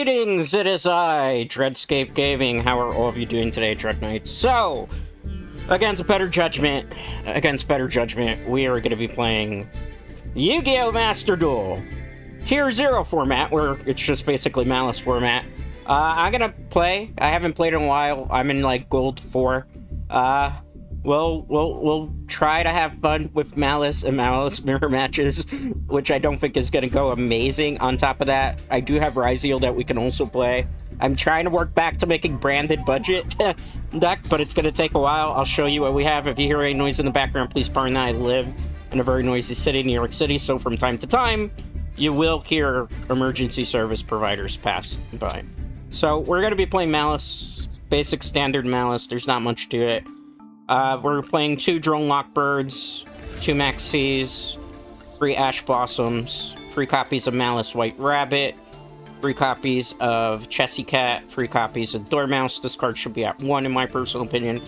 Greetings, it is I, Dreadscape Gaming. How are all of you doing today, Dread Knights? So, against better judgment, we are going to be playing Yu-Gi-Oh! Master Duel. Tier 0 format, where it's just basically Maliss format. I'm going to play. I haven't played in a while. I'm in, like, Gold 4. We'll try to have fun with Maliss and Maliss mirror matches, which I don't think is going to go amazing. On top of that, I do have Ryziel that we can also play. I'm trying to work back to making branded budget deck, but it's going to take a while. I'll show you what we have. If you hear any noise in the background, please pardon that. I live in a very noisy city, New York City, so from time to time, you will hear emergency service providers pass by. So we're going to be playing Maliss, basic standard Maliss. There's not much to it. We're playing 2 Drone Lockbirds, 2 Max C's, 3 Ash Blossoms, 3 copies of Maliss White Rabbit, 3 copies of Chessy Cat, 3 copies of Dormouse. This card should be at 1 in my personal opinion.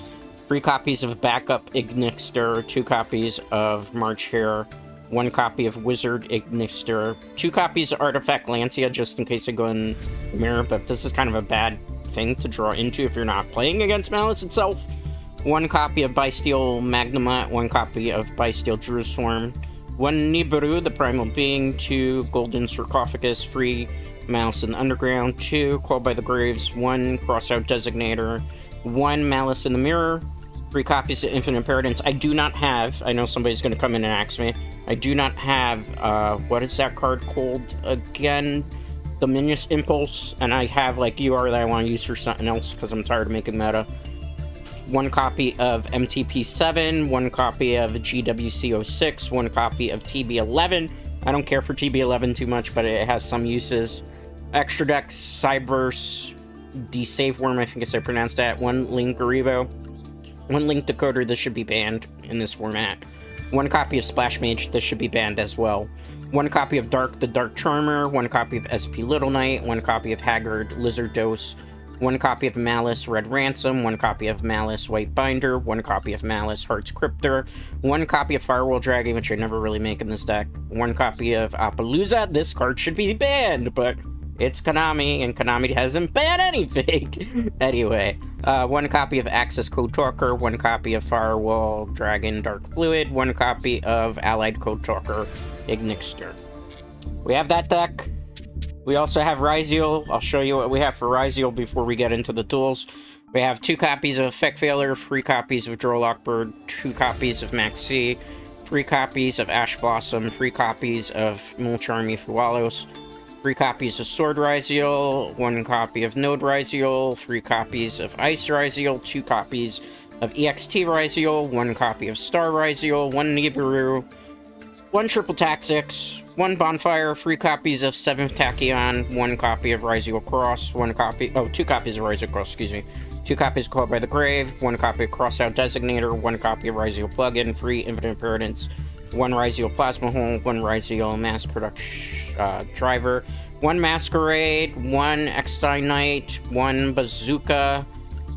3 copies of Backup Ignixter, 2 copies of March Hare, 1 copy of Wizard Ignixter, 2 copies of Artifact Lancia, just in case I go in the mirror, but this is kind of a bad thing to draw into if you're not playing against Maliss itself. 1 copy of Bysteel Magnamut, 1 copy of Bysteel Druiswarm, 1 Nibiru, the Primal Being, 2 Golden Sarcophagus, 3 Maliss in the Underground, 2 Called by the Graves, 1 Crossout Designator, 1 Maliss in the Mirror, 3 copies of Infinite Paradance. I do not have, I know somebody's going to come in and ask me, I do not have, what is that card called again? Dominus Impulse, and I have, like, UR that I want to use for something else, because I'm tired of making meta. 1 copy of MTP7, 1 copy of GWC06, 1 copy of TB11. I don't care for TB11 too much, but it has some uses. Extra decks, Cyberse, D-Save Worm, I think I pronounced that. 1 Link Garibo, 1 Link Decoder, this should be banned in this format. 1 copy of Splash Mage, this should be banned as well. 1 copy of Dark, the Dark Charmer, 1 copy of SP Little Knight, 1 copy of Haggard, Lizard Dose, 1 copy of Maliss Red Ransom, 1 copy of Maliss White Binder, 1 copy of Maliss Hearts Cryptor, 1 copy of Firewall Dragon, which I never really make in this deck, 1 copy of Appaloosa. This card should be banned, but it's Konami, and Konami hasn't banned anything. Anyway, 1 copy of Access Code Talker, 1 copy of Firewall Dragon Dark Fluid, 1 copy of Allied Code Talker Ignixter. We have that deck. We also have Ryziel. I'll show you what we have for Ryziel before we get into the duels. We have 2 copies of Effect Failure, 3 copies of Draw Lockbird, 2 copies of Max C, 3 copies of Ash Blossom, 3 copies of Mulcharmy Fualos, 3 copies of Sword Ryziel, 1 copy of Node Ryziel, 3 copies of Ice Ryziel, 2 copies of EXT Ryziel, 1 copy of Star Ryziel, 1 Nibiru, 1 Triple Tactics, 1 Bonfire, 3 copies of 7th Tachyon, 1 copy of Ryziel Cross, 2 copies of Ryziel Cross, excuse me, 2 copies of Called by the Grave, 1 copy of Crossout Designator, 1 copy of Ryziel Plugin, 3 Infinite Paradance, 1 Ryziel Plasma Hole, 1 Ryziel Mass Production Driver, 1 Masquerade, 1 Exile Knight, 1 Bazooka,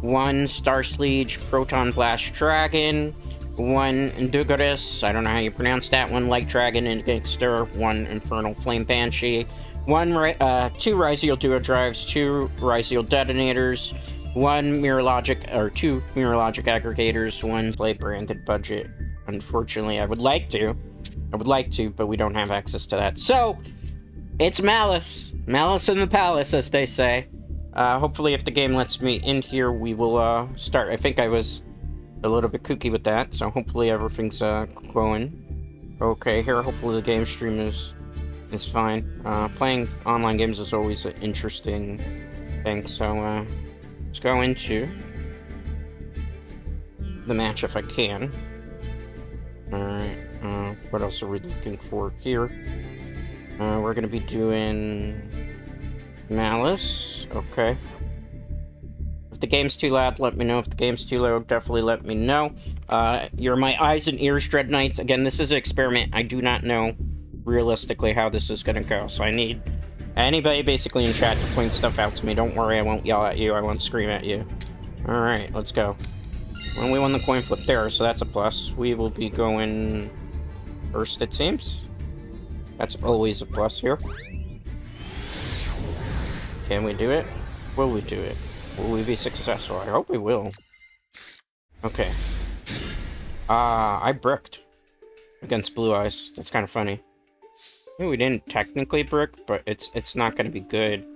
1 Star Sleege Proton Blast Dragon, 1 Indugaris, I don't know how you pronounce that, 1 Light Dragon Ignixter, 1 Infernal Flame Banshee, 2 Ryziel Duo Drives, 2 Ryziel Detonators, 1 Mirrorlogic, or 2 Mirrorlogic Aggregators, 1 Play Branded Budget. Unfortunately, I would like to, but we don't have access to that. So, it's Maliss. Maliss in the Palace, as they say. Hopefully, if the game lets me in here, we will start. I think I was a little bit kooky with that, so hopefully everything's going okay here. Hopefully the game stream is fine. Playing online games is always an interesting thing, so let's go into the match if I can. Alright, what else are we looking for here? We're gonna be doing Maliss. Okay. If the game's too loud, let me know. If the game's too low, definitely let me know. You're my eyes and ears, Dread Knights. Again, this is an experiment. I do not know realistically how this is gonna go, so I need anybody basically in chat to point stuff out to me. Don't worry, I won't yell at you. I won't scream at you. Alright, let's go. Well, we won the coin flip there, so that's a plus. We will be going first, it seems. That's always a plus here. Can we do it? Will we do it? Will we be successful? I hope we will. Okay. I bricked against Blue Eyes. That's kind of funny. Maybe we didn't technically brick, but it's not going to be good.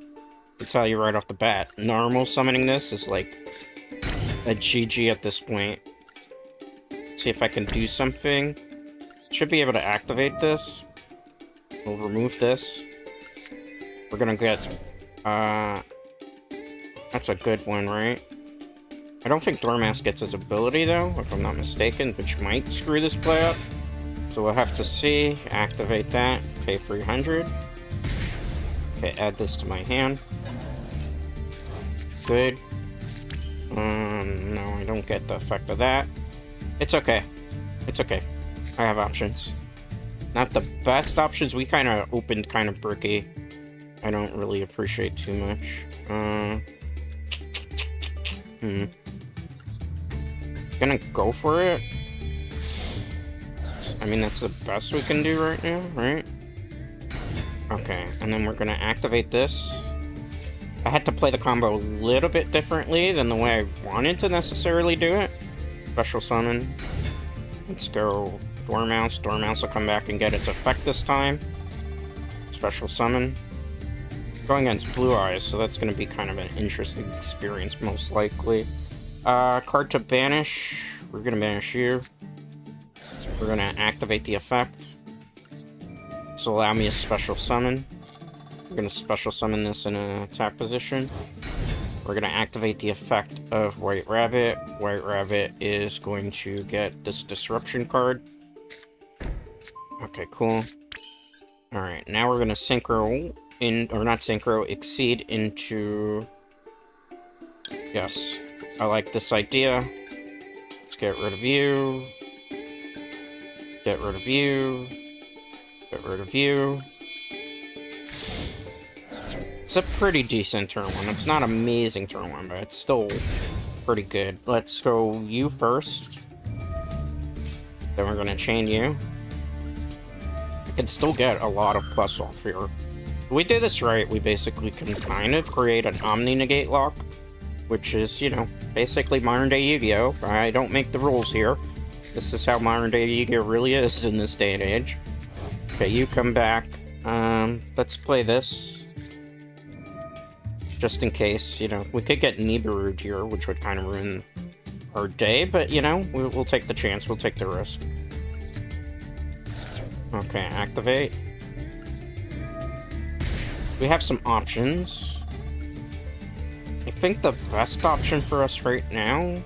I'll tell you right off the bat. Normal summoning this is like a GG at this point. See if I can do something. Should be able to activate this. We'll remove this. We're gonna get, that's a good one, right? I don't think Dormouse gets his ability, though, if I'm not mistaken, which might screw this play up. So we'll have to see. Activate that. Pay 300. Okay, add this to my hand. Good. No, I don't get the effect of that. It's okay. It's okay. I have options. Not the best options. We kind of opened kind of bricky. I don't really appreciate too much. Gonna go for it. I mean, that's the best we can do right now, right? Okay, and then we're gonna activate this. I had to play the combo a little bit differently than the way I wanted to necessarily do it. Special summon. Let's go Dormouse. Dormouse will come back and get its effect this time. Special summon. Going against Blue Eyes, so that's going to be kind of an interesting experience, most likely. Card to banish. We're going to banish you. We're going to activate the effect. This will allow me a special summon. We're going to special summon this in an attack position. We're going to activate the effect of White Rabbit. White Rabbit is going to get this disruption card. Okay, cool. Alright, now we're going to synchro in, or not synchro, exceed into... Yes, I like this idea. Let's get rid of you. Get rid of you. Get rid of you. It's a pretty decent turn one. It's not amazing turn one, but it's still pretty good. Let's go you first. Then we're gonna chain you. I can still get a lot of plus off here. If we do this right, we basically can kind of create an Omni-Negate lock, which is, you know, basically modern-day Yu-Gi-Oh! I don't make the rules here. This is how modern-day Yu-Gi-Oh! Really is in this day and age. Okay, you come back. Let's play this. Just in case, you know, we could get Nibiru here, which would kind of ruin our day, but, you know, we'll take the chance, we'll take the risk. Okay, activate. We have some options. I think the best option for us right now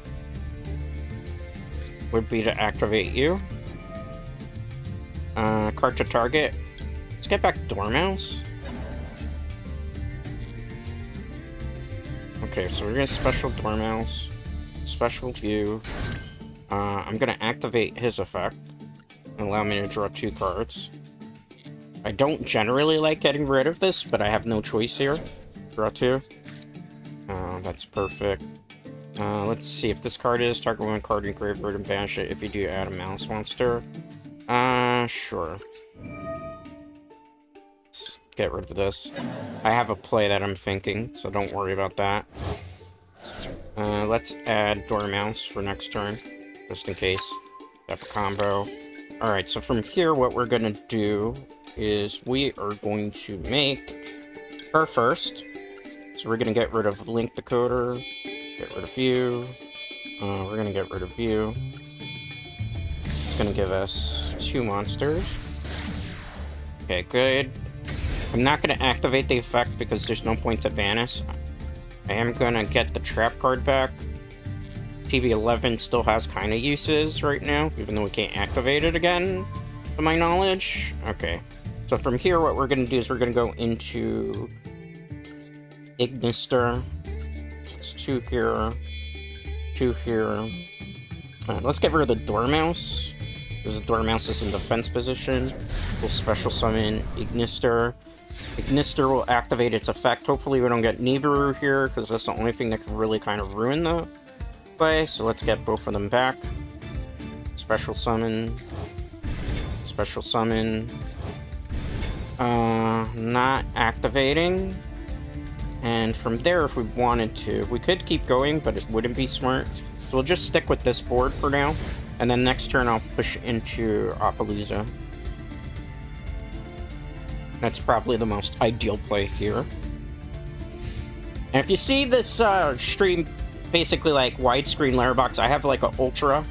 would be to activate you. Card to target. Let's get back Dormouse. Okay, so we're gonna special Dormouse, special you. I'm gonna activate his effect and allow me to draw 2 cards. I don't generally like getting rid of this, but I have no choice here. Draw 2. That's perfect. Let's see if this card is target 1 card in graveyard and banish it if you do add a Maliss monster. Sure. Let's get rid of this. I have a play that I'm thinking, so don't worry about that. Let's add Dormouse for next turn, just in case. Have a combo. Alright, so from here, what we're gonna do is we are going to make her first. So we're gonna get rid of Link Decoder, get rid of you. We're gonna get rid of you. It's gonna give us 2 monsters. Okay, good. I'm not gonna activate the effect because there's no point to banish. I am gonna get the trap card back. TB11 still has kind of uses right now, even though we can't activate it again, to my knowledge. Okay, so from here, what we're gonna do is we're gonna go into Ignister. It's 2 here, 2 here. Let's get rid of the Dormouse, because the Dormouse is in defense position. We'll special summon Ignister. Ignister will activate its effect. Hopefully we don't get Nibiru here, because that's the only thing that can really kind of ruin the play. So let's get both of them back. Special summon. Special summon. Not activating. And from there, if we wanted to, we could keep going, but it wouldn't be smart. So we'll just stick with this board for now. And then next turn, I'll push into Appaloosa. That's probably the most ideal play here. And if you see this stream, basically like widescreen letterbox, I have like an ultra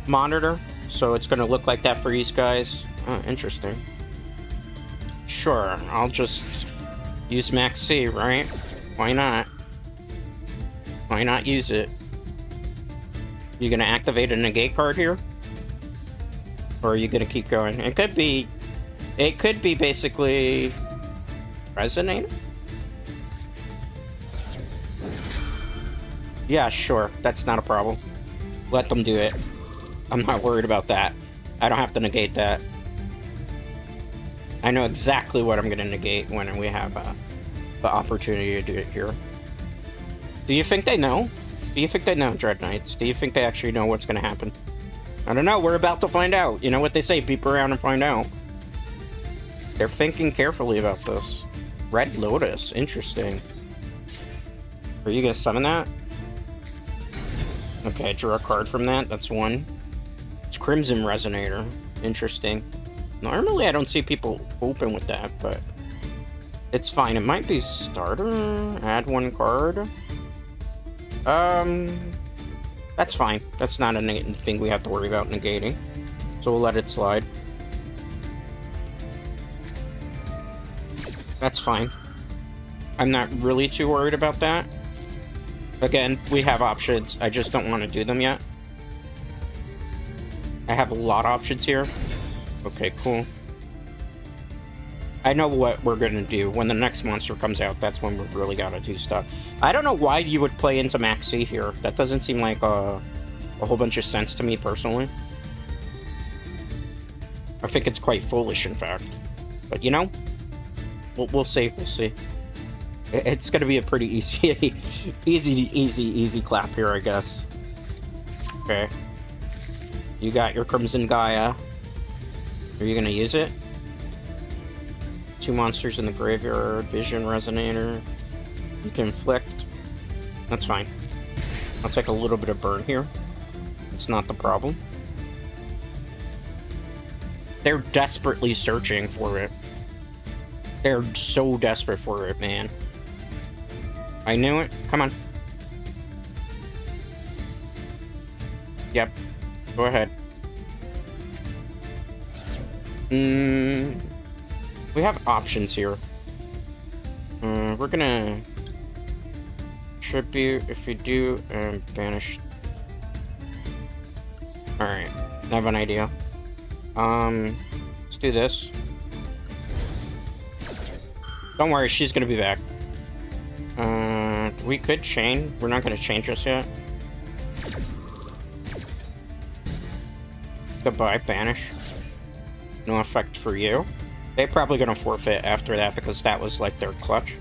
monitor. So it's going to look like that for these guys. Oh, interesting. Sure, I'll just use Max C, right? Why not? Why not use it? You gonna activate a negate card here? Or are you gonna keep going? It could be basically Resonator? Yeah, sure. That's not a problem. Let them do it. I'm not worried about that. I don't have to negate that. I know exactly what I'm going to negate when we have the opportunity to do it here. Do you think they know? Do you think they know, Dread Knights? Do you think they actually know what's going to happen? I don't know. We're about to find out. You know what they say, peep around and find out. They're thinking carefully about this. Red Lotus. Interesting. Are you going to summon that? Okay, draw a card from that. That's one. It's Crimson Resonator. Interesting. Normally, I don't see people open with that, but it's fine. It might be starter. Add one card. That's fine. That's not a thing we have to worry about negating. So we'll let it slide. That's fine. I'm not really too worried about that. Again, we have options. I just don't want to do them yet. I have a lot of options here. Okay, cool. I know what we're gonna do. When the next monster comes out, that's when we really gotta do stuff. I don't know why you would play into Max C here. That doesn't seem like a whole bunch of sense to me, personally. I think it's quite foolish, in fact. But, you know, we'll see. We'll see. It's gonna be a pretty easy clap here, I guess. Okay. You got your Crimson Gaia. Are you gonna use it? Two monsters in the graveyard. Vision Resonator. You can inflict. That's fine. I'll take a little bit of burn here. It's not the problem. They're desperately searching for it. They're so desperate for it, man. I knew it. Come on. Yep. Go ahead. We have options here. We're gonna tribute if we do and banish. Alright, I have an idea. Let's do this. Don't worry, she's gonna be back. We could chain. We're not gonna chain just yet. Goodbye, banish. No effect for you. They're probably gonna forfeit after that because that was like their clutch.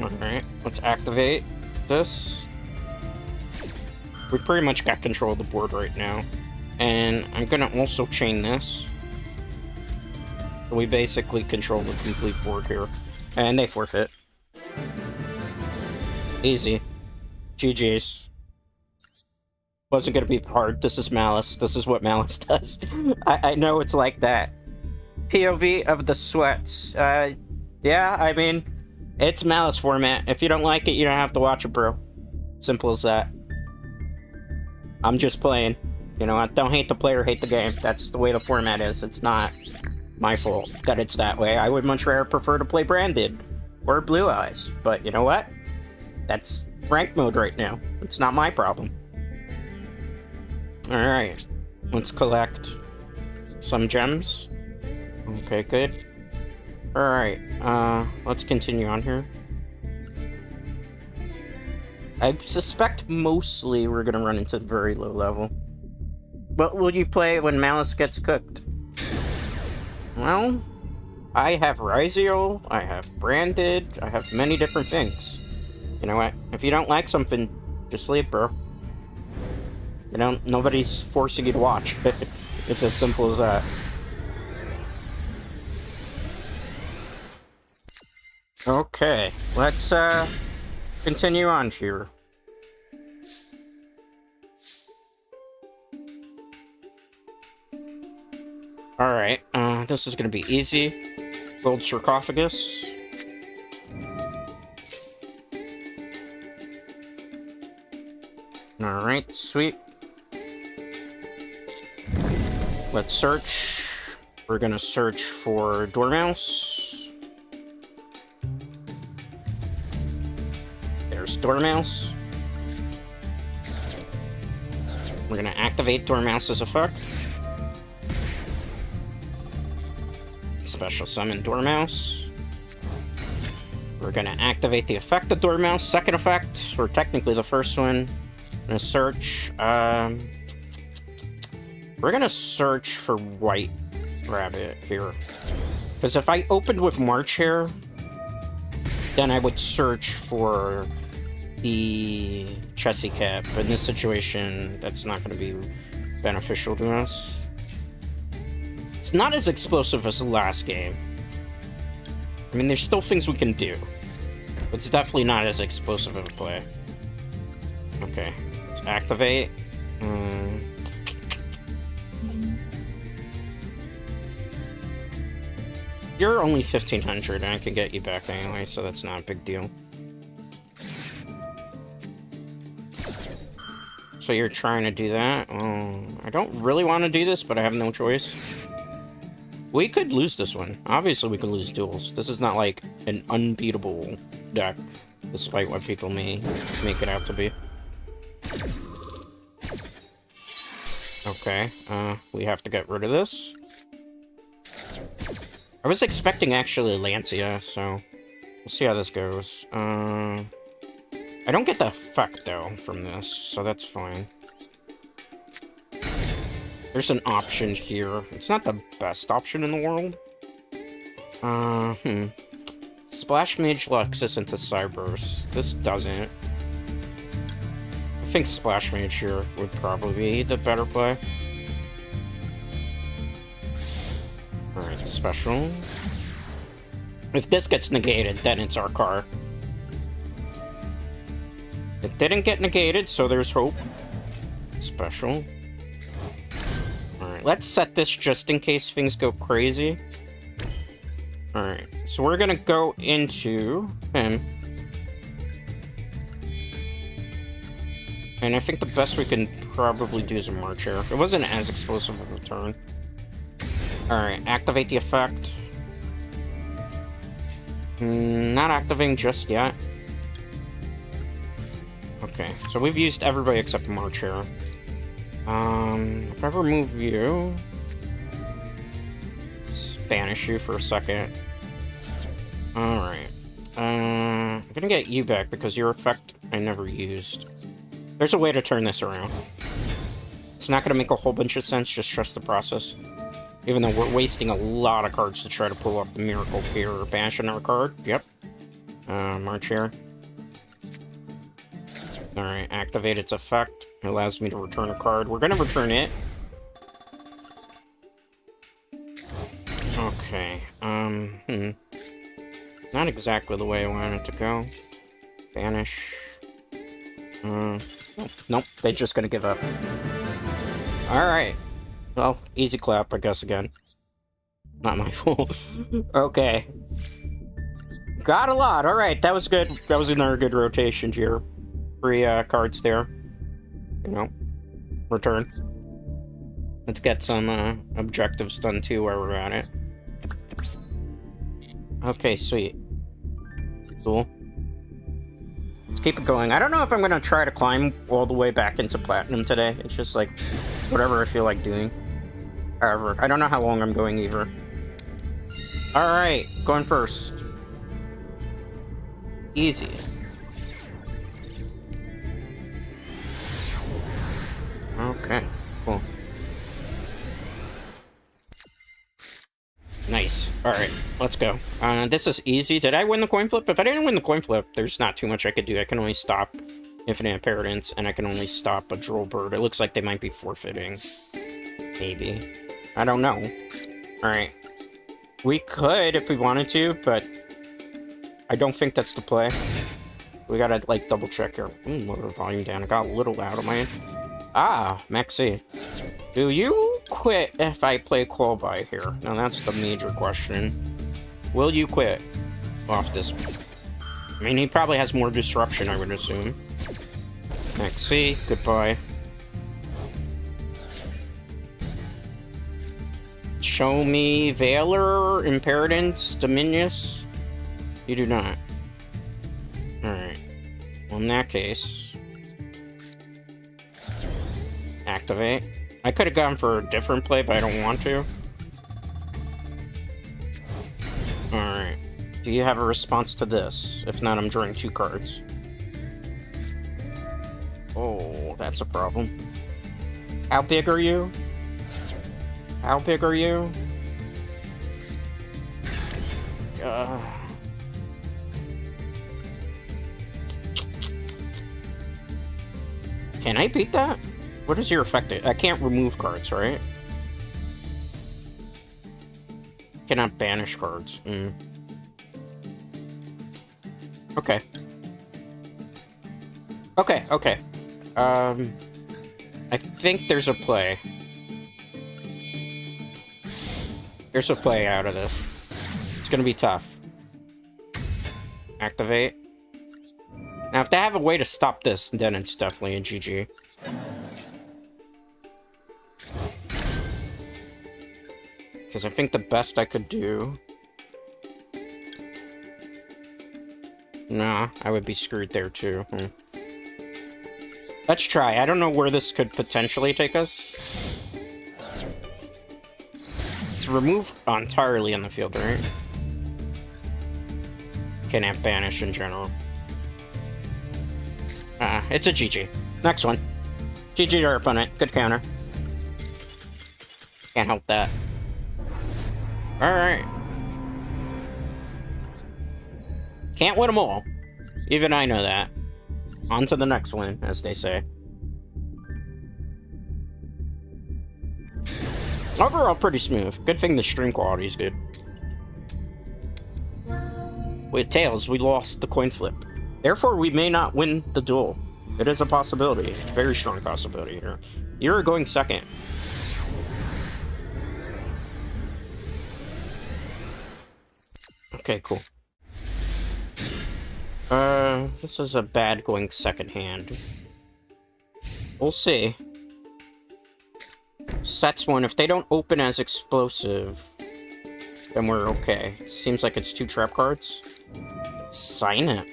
Alright, let's activate this. We pretty much got control of the board right now. And I'm gonna also chain this. So we basically control the complete board here. And they forfeit. Easy. GG's. Wasn't gonna be hard. This is Maliss. This is what Maliss does. I know it's like that. POV of the sweats. Yeah, I mean, it's Maliss format. If you don't like it, you don't have to watch it, bro. Simple as that. I'm just playing. You know, I don't hate the player, hate the game. That's the way the format is. It's not my fault that it's that way. I would much rather prefer to play Branded or Blue Eyes. But you know what? That's rank mode right now. It's not my problem. Alright, let's collect some gems. Okay, good. Alright, let's continue on here. I suspect mostly we're gonna run into very low level. What will you play when Maliss gets cooked? Well, I have Yugioh, I have Branded, I have many different things. You know what? If you don't like something, just leave, bro. You know, nobody's forcing you to watch. It's as simple as that. Okay, let's continue on here. Alright, this is gonna be easy. Gold sarcophagus. Alright, sweet. Let's search. We're gonna search for Dormouse. There's Dormouse. We're gonna activate Dormouse's effect. Special summon Dormouse. We're gonna activate the effect of Dormouse, second effect, or technically the first one. Gonna search. We're gonna search for White Rabbit here. Because if I opened with March Hare, then I would search for the Chessy Cat. But in this situation, that's not gonna be beneficial to us. It's not as explosive as the last game. I mean, there's still things we can do. But it's definitely not as explosive of a play. Okay, let's activate. You're only 1500 and I can get you back anyway, so that's not a big deal. So you're trying to do that? I don't really want to do this, but I have no choice. We could lose this one. Obviously, we could lose duels. This is not like an unbeatable deck, despite what people may make it out to be. Okay, we have to get rid of this. I was expecting actually Lancia, so we'll see how this goes. I don't get the effect though from this, so that's fine. There's an option here. It's not the best option in the world. Splash Mage Luxus into Cyberse. This doesn't. I think Splash Mage here would probably be the better play. Alright, special. If this gets negated, then it's our card. It didn't get negated, so there's hope. Special. Alright, let's set this just in case things go crazy. Alright, so we're gonna go into him. And I think the best we can probably do is a March Hare. It wasn't as explosive of a turn. Alright, activate the effect. Not activating just yet. Okay, so we've used everybody except March Hare. If I remove you... banish you for a second. Alright. I'm gonna get you back because your effect I never used. There's a way to turn this around. It's not gonna make a whole bunch of sense, just trust the process. Even though we're wasting a lot of cards to try to pull off the miracle here or banish another card. Yep. March Hare. Alright, activate its effect. It allows me to return a card. We're gonna return it. Okay, not exactly the way I wanted it to go. Banish. Nope, they're just gonna give up. Alright. Well, easy clap, I guess, again. Not my fault. Okay. Got a lot, alright, that was good. That was another good rotation here. 3 cards there. You know, return. Let's get some objectives done too while we're at it. Okay, sweet. Cool. Let's keep it going. I don't know if I'm gonna try to climb all the way back into Platinum today. It's just like, whatever I feel like doing. However, I don't know how long I'm going either. Alright, going first. Easy. Okay, cool. Nice. Alright, let's go. This is easy. Did I win the coin flip? If I didn't win the coin flip, there's not too much I could do. I can only stop Infinite Inheritance, and I can only stop a Droll Bird. It looks like they might be forfeiting. Maybe. I don't know. Alright. We could if we wanted to, but I don't think that's the play. We gotta, like, double check here. Lower the volume down. It got a little loud on my end. Ah, Maxi. Do you quit if I play call by here? Now that's the major question. Will you quit off this? I mean, he probably has more disruption, I would assume. Maxi, goodbye. Show me Valor, Imperadence, Dominius. You do not. Alright. Well, in that case... activate. I could have gone for a different play, but I don't want to. Alright. Do you have a response to this? If not, I'm drawing 2 cards. Oh, that's a problem. How big are you? How big are you? Can I beat that? What is your effect? I can't remove cards, right? Cannot banish cards. Okay. Okay. I think there's a play. There's a play out of this. It's gonna be tough. Activate. Now, if they have a way to stop this, then it's definitely a GG. Because I think the best I could do... Nah, I would be screwed there too. Let's try. I don't know where this could potentially take us. It's remove entirely on the field, right? Can't banish in general. It's a GG. Next one. GG to our opponent. Good counter. Can't help that. Alright. Can't win them all. Even I know that. On to the next one, as they say. Overall, pretty smooth. Good thing the stream quality is good. With tails, we lost the coin flip. Therefore, we may not win the duel. It is a possibility. Very strong possibility here. You're going second. Okay, cool. This is a bad going second hand. We'll see. Sets one. If they don't open as explosive, then we're okay. Seems like it's 2 trap cards. Sign it.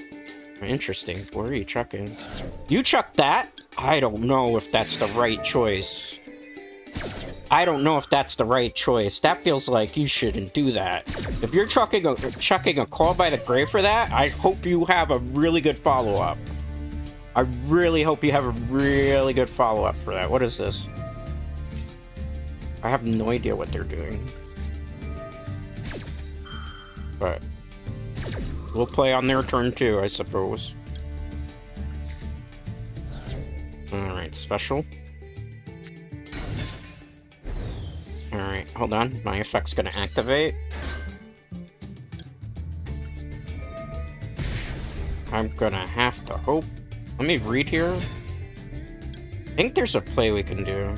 Interesting. What are you chucking? You chucked that? I don't know if that's the right choice. I don't know if that's the right choice. That feels like you shouldn't do that. If you're chucking a call by the grave for that, I hope you have a really good follow-up. I really hope you have a really good follow-up for that. What is this? I have no idea what they're doing. But we'll play on their turn too, I suppose. Alright, special. Alright, hold on. My effect's gonna activate. I'm gonna have to hope. Let me read here. I think there's a play we can do.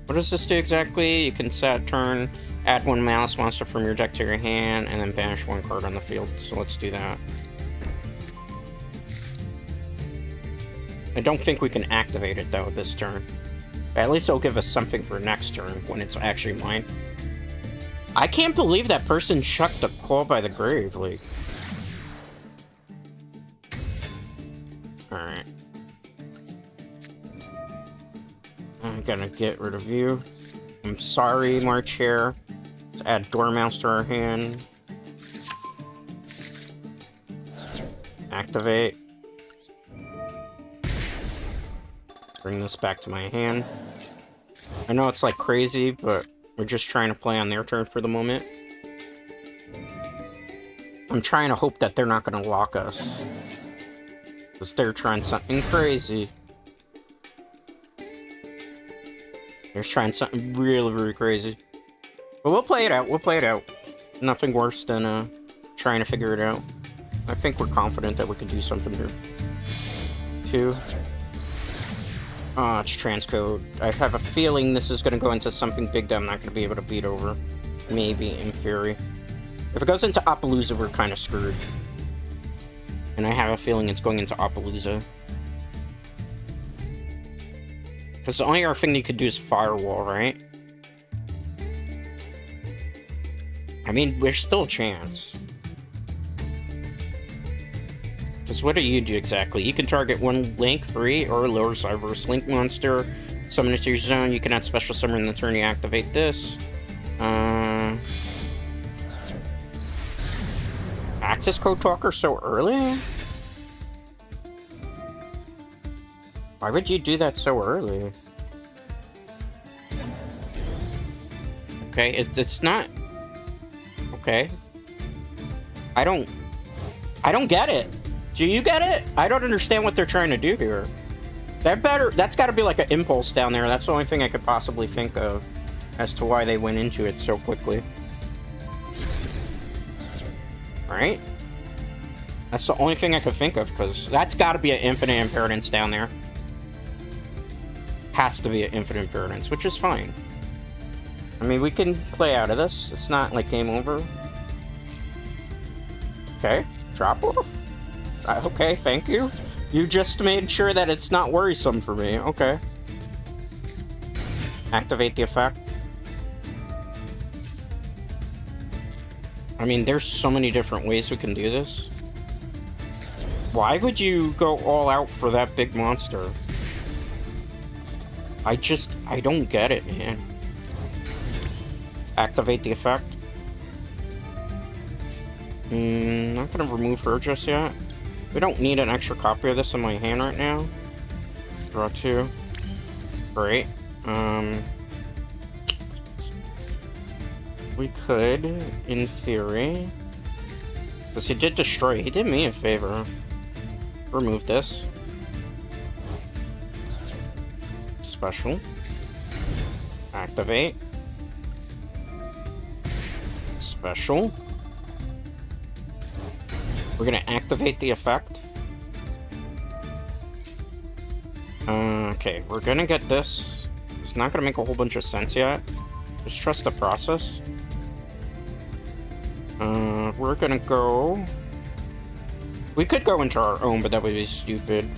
What does this do exactly? You can set turn, add 1 Maliss monster from your deck to your hand, and then banish 1 card on the field. So let's do that. I don't think we can activate it though this turn. At least it'll give us something for next turn when it's actually mine. I can't believe that person chucked a call by the grave, like. Alright. I'm gonna get rid of you. I'm sorry, March Hare. Let's add Dormouse to our hand. Activate. Bring this back to my hand. I know it's like crazy, but we're just trying to play on their turn for the moment. I'm trying to hope that they're not going to lock us. Because they're trying something crazy. They're trying something really, really crazy. But we'll play it out. We'll play it out. Nothing worse than trying to figure it out. I think we're confident that we can do something here. 2. It's transcode. I have a feeling this is going to go into something big that I'm not going to be able to beat over. Maybe, in theory. If it goes into Appaloosa, we're kind of screwed. And I have a feeling it's going into Appaloosa. Because the only other thing you could do is Firewall, right? I mean, there's still a chance. Because what do you do exactly? You can target one link, free, or lower Cyberse link monster. Summon it to your zone. You can add special summon in the turn you activate this. Access code talker so early? Why would you do that so early? Okay, it's not... Okay. I don't get it. Do you get it? I don't understand what they're trying to do here. That's gotta be like an impulse down there. That's the only thing I could possibly think of as to why they went into it so quickly. Right? That's the only thing I could think of, because that's gotta be an infinite impermanence down there. Has to be an infinite impermanence, which is fine. I mean, we can play out of this. It's not like game over. Okay, drop off. Okay, thank you. You just made sure that it's not worrisome for me. Okay. Activate the effect. I mean, there's so many different ways we can do this. Why would you go all out for that big monster? I don't get it, man. Activate the effect. Not gonna remove her just yet. We don't need an extra copy of this in my hand right now. Draw 2. Great. We could, in theory... Because he did destroy. He did me a favor. Remove this. Special. Activate. Special. We're gonna activate the effect. Okay, we're gonna get this. It's not gonna make a whole bunch of sense yet. Just trust the process. We're gonna go... We could go into our own, but that would be stupid.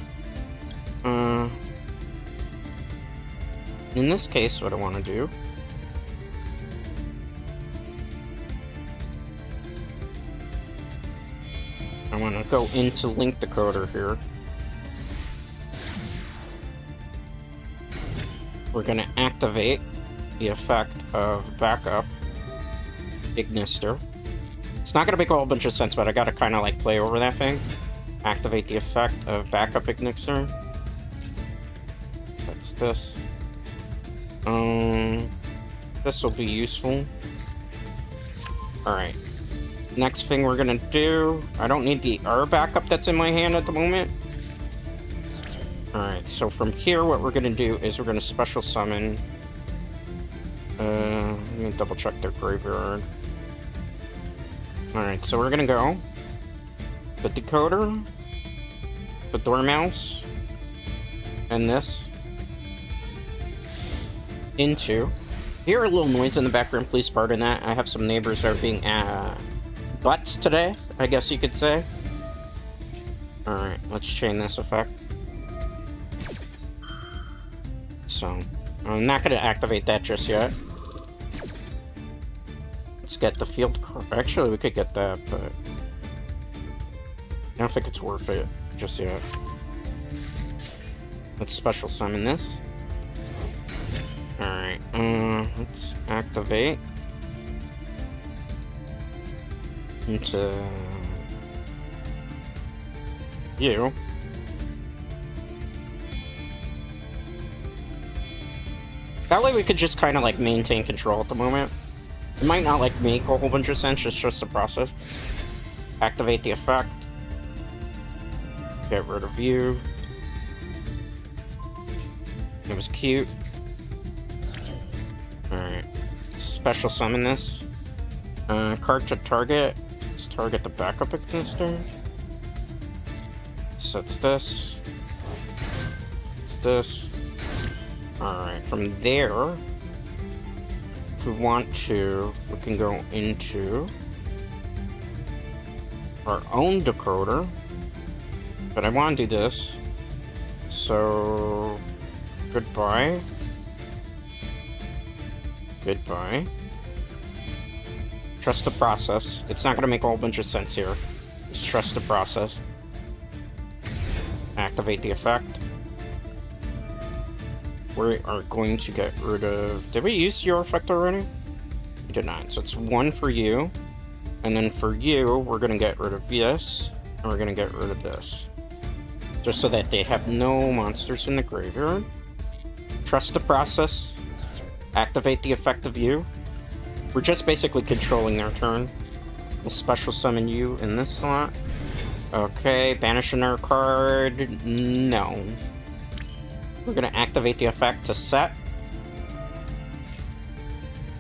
In this case, what I want to do... I want to go into link decoder here. We're going to activate the effect of backup Ignister. It's not going to make a whole bunch of sense, but I got to kind of like play over that thing. Activate the effect of backup Ignister. That's this. This will be useful. Alright. Next thing we're gonna do... I don't need the R backup that's in my hand at the moment. Alright, so from here what we're gonna do is we're gonna special summon... let me double check their graveyard. Alright, so we're gonna go... The decoder... The dormouse... And this... Into... Hear a little noise in the background, please pardon that. I have some neighbors that are being, butts today, I guess you could say. Alright, let's chain this effect. So, I'm not gonna activate that just yet. Let's get the field card. Actually, we could get that, but... I don't think it's worth it just yet. Let's special summon this. Alright, let's activate into you. That way we could just kind of like maintain control at the moment. It might not like make a whole bunch of sense, it's just a process. Activate the effect. Get rid of you. It was cute. Alright. Special summon this. Card to target. Let's target the backup Ignister. So it's this. It's this. Alright, from there, if we want to, we can go into our own decoder. But I want to do this. So, goodbye. Goodbye. Trust the process. It's not going to make a whole bunch of sense here. Just trust the process. Activate the effect. We are going to get rid of... Did we use your effect already? We did not. So it's one for you. And then for you, we're going to get rid of this. And we're going to get rid of this. Just so that they have no monsters in the graveyard. Trust the process. Activate the effect of you. We're just basically controlling their turn. We'll special summon you in this slot. Okay, banish another card. No. We're going to activate the effect to set.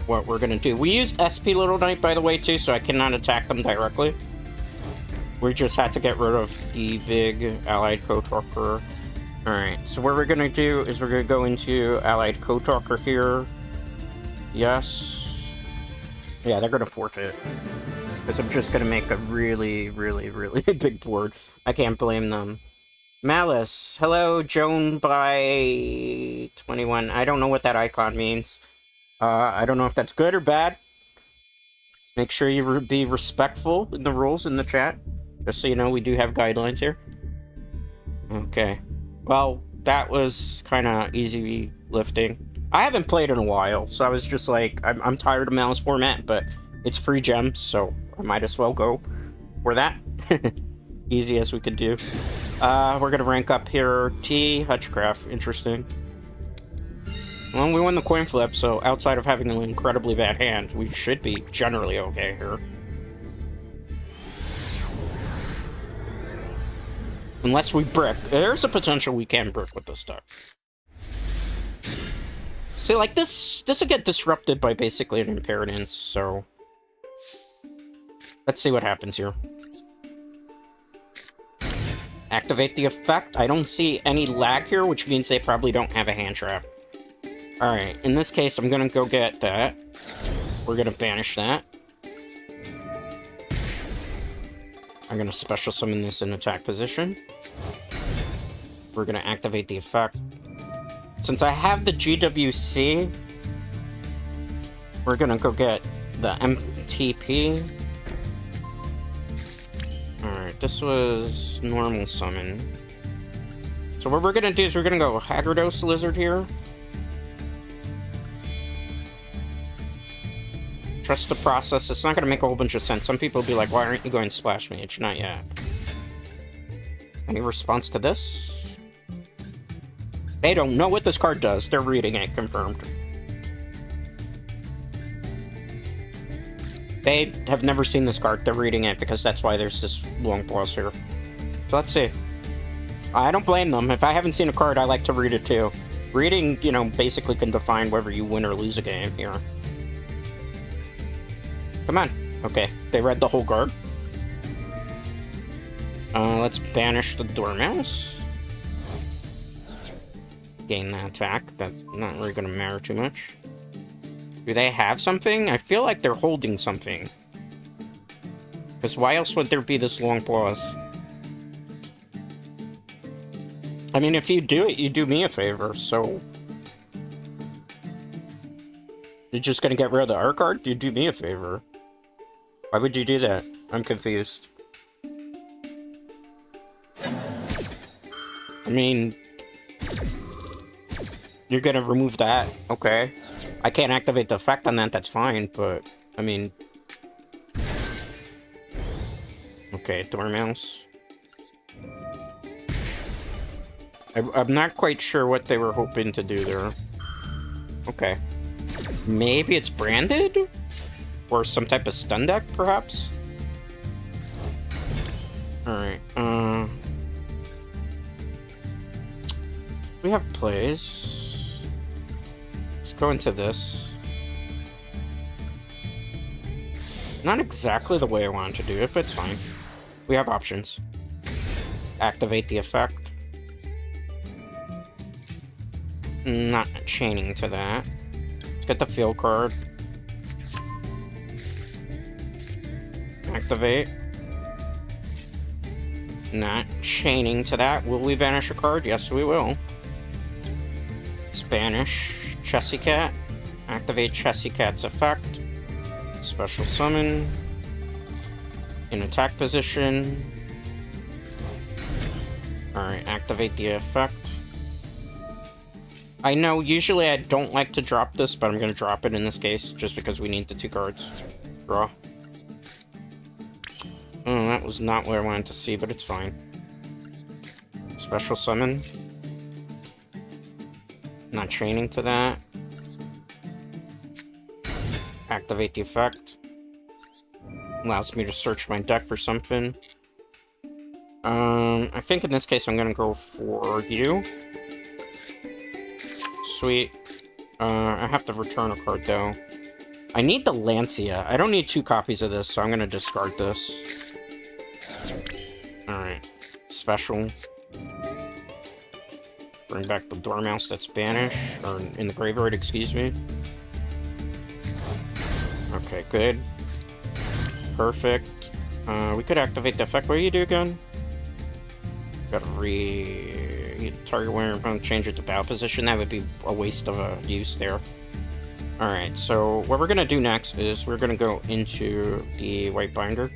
What we're going to do. We used SP Little Knight, by the way, too, so I cannot attack them directly. We just had to get rid of the big Allied Kotalker. Alright, so what we're going to do is we're going to go into Allied Kotalker here. Yes. Yeah, they're going to forfeit. Because I'm just going to make a really, really, really big board. I can't blame them. Maliss. Hello, Joan by 21. I don't know what that icon means. I don't know if that's good or bad. Make sure you be respectful in the rules in the chat. Just so you know, we do have guidelines here. Okay. Well, that was kind of easy lifting. I haven't played in a while, so I was just like, I'm tired of Maliss format, but it's free gems, so I might as well go for that. Easy as we could do. We're gonna rank up here. T, Hutchcraft. Interesting. Well, we won the coin flip, so outside of having an incredibly bad hand, we should be generally okay here. Unless we brick. There's a potential we can brick with this stuff. See, like, this will get disrupted by basically an Impertinence, so... Let's see what happens here. Activate the effect. I don't see any lag here, which means they probably don't have a hand trap. Alright, in this case, I'm gonna go get that. We're gonna banish that. I'm gonna special summon this in attack position. We're gonna activate the effect. Since I have the GWC, we're gonna go get the MTP. Alright, this was normal summon. So what we're gonna do is we're gonna go Haggardos Lizard here. Trust the process. It's not gonna make a whole bunch of sense. Some people will be like, why aren't you going Splash Mage? Not yet. Any response to this? They don't know what this card does. They're reading it. Confirmed. They have never seen this card. They're reading it because that's why there's this long pause here. So let's see. I don't blame them. If I haven't seen a card, I like to read it too. Reading, you know, basically can define whether you win or lose a game here. Come on. Okay, they read the whole card. Let's banish the Dormouse. Gain that attack. That's not really going to matter too much. Do they have something? I feel like they're holding something. Because why else would there be this long pause? I mean, if you do it, you do me a favor, so... You're just going to get rid of the art card? You do me a favor. Why would you do that? I'm confused. I mean... You're gonna remove that, okay. I can't activate the effect on that, that's fine, but, I mean... Okay, Dormouse. I'm not quite sure what they were hoping to do there. Okay. Maybe it's branded? Or some type of stun deck, perhaps? Alright, we have plays. Let's go into this. Not exactly the way I wanted to do it, but it's fine. We have options. Activate the effect. Not chaining to that. Let's get the field card. Activate. Not chaining to that. Will we banish a card? Yes, we will. Banish Chessy Cat. Activate Chessy Cat's effect. Special summon. In attack position. Alright, activate the effect. I know, usually I don't like to drop this, but I'm going to drop it in this case, just because we need the 2 cards. Draw. Oh, that was not what I wanted to see, but it's fine. Special summon. Not chaining to that. Activate the effect. Allows me to search my deck for something. I think in this case I'm gonna go for you. Sweet. I have to return a card though. I need the Lancia. I don't need 2 copies of this, so I'm gonna discard this. Alright. Special. Bring back the Dormouse that's banished, or in the graveyard, excuse me. Okay, good. Perfect. We could activate the effect. What do you do again? Gotta target winner, change it to battle position. That would be a waste of a use there. Alright, so what we're gonna do next is we're gonna go into the white binder.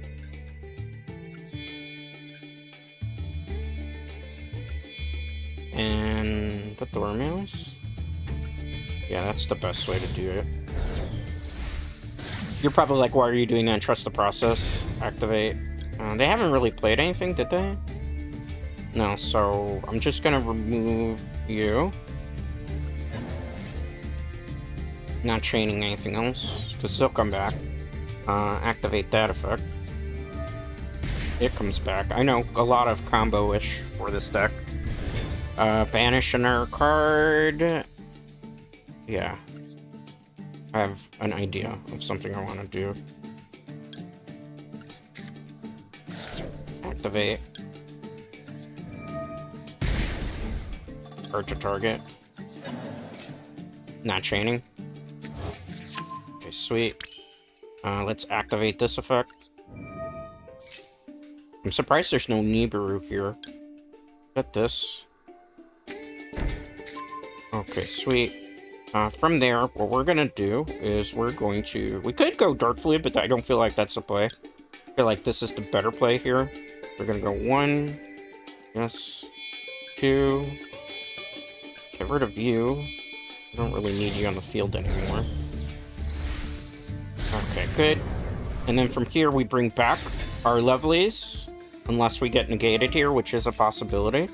And the Dormouse? Yeah, that's the best way to do it. You're probably like, why are you doing that? Trust the process. Activate. They haven't really played anything, did they? No, so I'm just gonna remove you. Not chaining anything else, because they'll come back. Activate that effect. It comes back. I know, a lot of combo-ish for this deck. Banish another card. Yeah. I have an idea of something I want to do. Activate. Urge a target. Not chaining. Okay, sweet. Let's activate this effect. I'm surprised there's no Nibiru here. Get this. Okay, sweet. From there, what we're gonna do is we're going to... We could go Dark Fluid, but I don't feel like that's the play. I feel like this is the better play here. We're gonna go 1. Yes. 2. Get rid of you. I don't really need you on the field anymore. Okay, good. And then from here, we bring back our lovelies. Unless we get negated here, which is a possibility.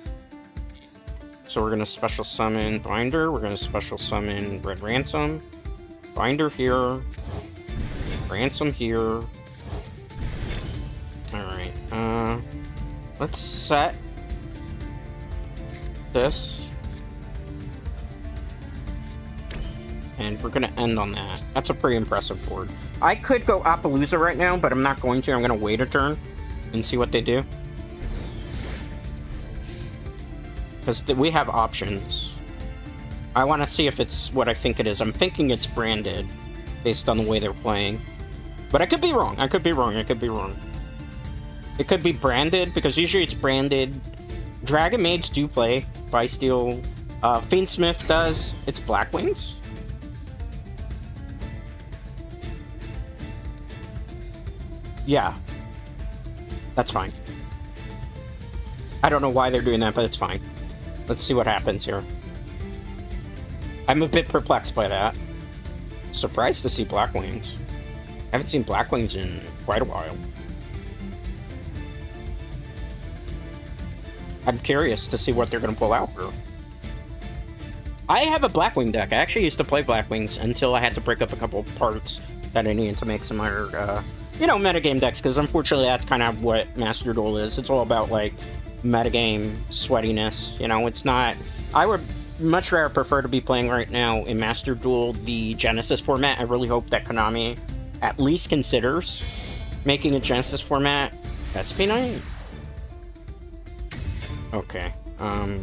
So we're going to special summon Binder. We're going to special summon Red Ransom. Binder here. Ransom here. Alright. Let's set this. And we're going to end on that. That's a pretty impressive board. I could go Appaloosa right now, but I'm not going to. I'm going to wait a turn and see what they do. Because we have options. I want to see if it's what I think it is. I'm thinking it's branded, based on the way they're playing. But I could be wrong. I could be wrong. I could be wrong. It could be branded, because usually it's branded. Dragon Maids do play. Bysteel. Fiendsmith does. It's Blackwings. Yeah. That's fine. I don't know why they're doing that, but it's fine. Let's see what happens here. I'm a bit perplexed by that. Surprised to see Blackwings. I haven't seen Blackwings in quite a while. I'm curious to see what they're going to pull out here. I have a Blackwing deck. I actually used to play Blackwings until I had to break up a couple parts that I needed to make some other, metagame decks, because unfortunately that's kind of what Master Duel is. It's all about, like, metagame sweatiness. It's not... I would much rather prefer to be playing right now in Master Duel the Genesis format. I really hope that Konami at least considers making a Genesis format SP9. Okay. I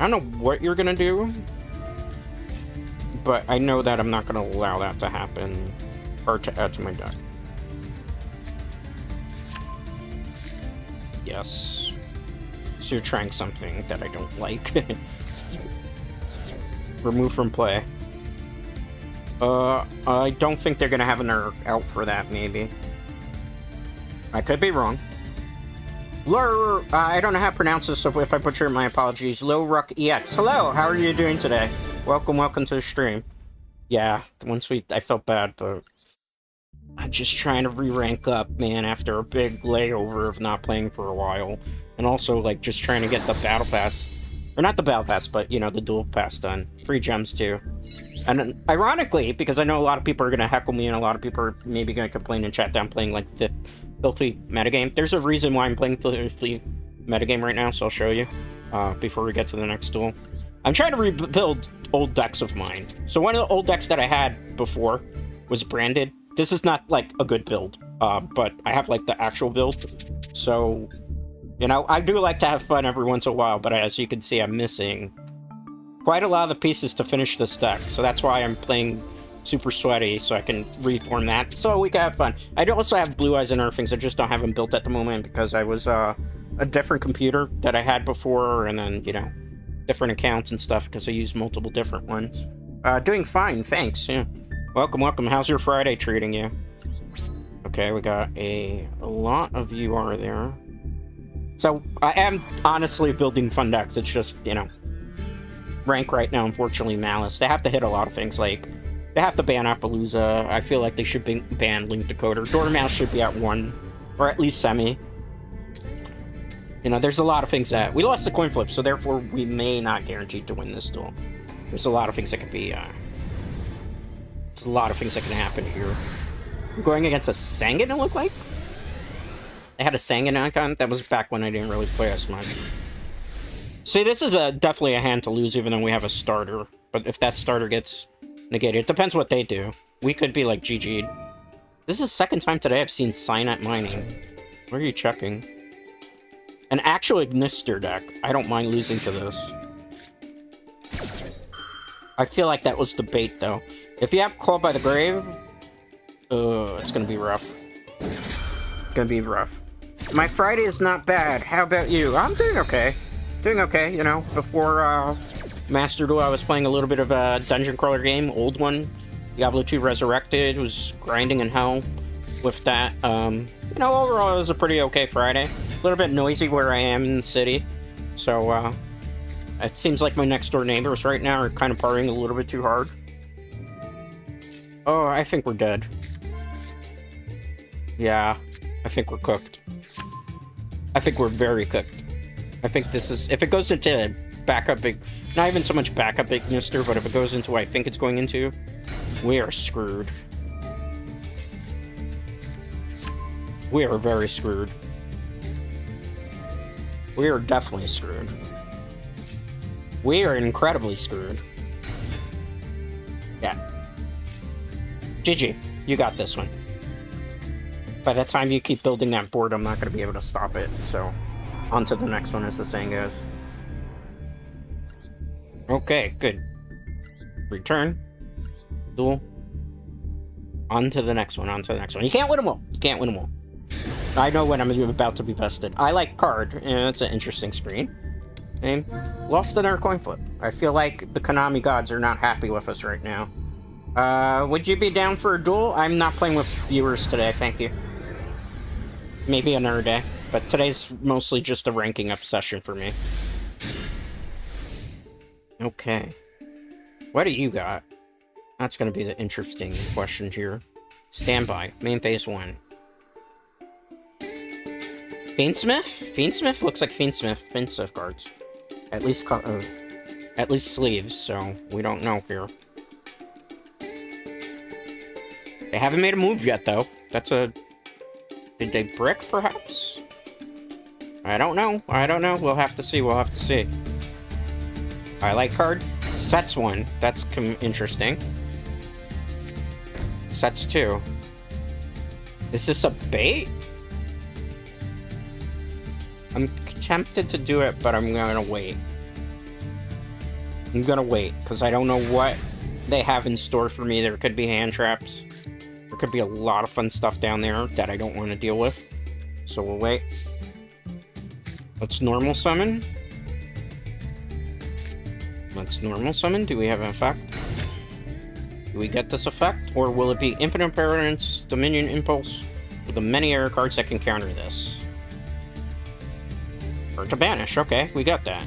don't know what you're gonna do, but I know that I'm not gonna allow that to happen or to add to my deck. Yes. So you're trying something that I don't like. Remove from play. I don't think they're gonna have an Urk out for that, maybe. I could be wrong. I don't know how to pronounce this, so if I butcher it, my apologies. Lowruck EX. Hello, how are you doing today? Welcome to the stream. Yeah, I felt bad, but I'm just trying to re-rank up, man, after a big layover of not playing for a while. And also, like, just trying to get the Battle Pass. Or not the Battle Pass, but, you know, the Duel Pass done. Free gems, too. And ironically, because I know a lot of people are going to heckle me and a lot of people are maybe going to complain in chat that I'm playing, like, filthy metagame. There's a reason why I'm playing filthy metagame right now, so I'll show you before we get to the next duel. I'm trying to rebuild old decks of mine. So one of the old decks that I had before was branded. This is not, like, a good build, but I have, like, the actual build. So, you know, I do like to have fun every once in a while, but as you can see, I'm missing quite a lot of the pieces to finish this deck. So that's why I'm playing super sweaty, so I can reform that, so we can have fun. I do also have Blue Eyes and other things. I just don't have them built at the moment because I was a different computer that I had before, and then, you know, different accounts and stuff because I used multiple different ones. Doing fine, thanks. Yeah. Welcome. How's your Friday treating you? Okay, we got a lot of you are there. So I am honestly building fun decks. It's just, you know, rank right now, unfortunately, Maliss. They have to hit a lot of things, like they have to ban Appaloosa. I feel like they should ban Link Decoder. Dormouse should be at 1, or at least semi. You know, there's a lot of things that... We lost the coin flip, so therefore we may not guarantee to win this duel. There's a lot of things that could be... There's a lot of things that can happen here. I'm going against a Sangan, it looked like? I had a Sangan icon. That was back when I didn't really play as much. See, this is definitely a hand to lose, even though we have a starter. But if that starter gets negated, it depends what they do. We could be, like, GG'd. This is the second time today I've seen Signet Mining. What are you checking? An actual Ignister deck. I don't mind losing to this. I feel like that was the bait, though. If you have Call by the Grave... it's gonna be rough. It's gonna be rough. My Friday is not bad. How about you? I'm doing okay. Doing okay, you know. Before Master Duel, I was playing a little bit of a dungeon crawler game, old one. Diablo 2 Resurrected, was grinding in hell with that. You know, overall, it was a pretty okay Friday. A little bit noisy where I am in the city. So, it seems like my next door neighbors right now are kind of partying a little bit too hard. Oh, I think we're dead. Yeah, I think we're cooked. I think we're very cooked. I think this is... If it goes into backup... Not even so much backup Ignister, but if it goes into what I think it's going into, we are screwed. We are very screwed. We are definitely screwed. We are incredibly screwed. Yeah. GG. You got this one. By the time you keep building that board, I'm not going to be able to stop it, so... On to the next one, as the saying goes. Okay, good. Return. Duel. On to the next one, on to the next one. You can't win them all. You can't win them all. I know when I'm about to be bested. I like card, and it's an interesting screen. And lost another coin flip. I feel like the Konami gods are not happy with us right now. Would you be down for a duel? I'm not playing with viewers today, thank you. Maybe another day. But today's mostly just a ranking up session for me. Okay. What do you got? That's going to be the interesting question here. Standby. Main phase 1. Fiendsmith? Fiendsmith looks like Fiendsmith. Fiendsmith cards. At least sleeves, so we don't know here. They haven't made a move yet, though. That's a... Did they brick, perhaps? I don't know. I don't know. We'll have to see. We'll have to see. I like card. Sets 1. That's interesting. Sets 2. Is this a bait? I'm tempted to do it, but I'm gonna wait. I'm gonna wait, because I don't know what they have in store for me. There could be hand traps. There could be a lot of fun stuff down there that I don't want to deal with. So we'll wait. Let's normal summon. Let's normal summon. Do we have an effect? Do we get this effect? Or will it be Infinite Appearance, Dominion Impulse, with the many error cards that can counter this? Or to banish. Okay, we got that.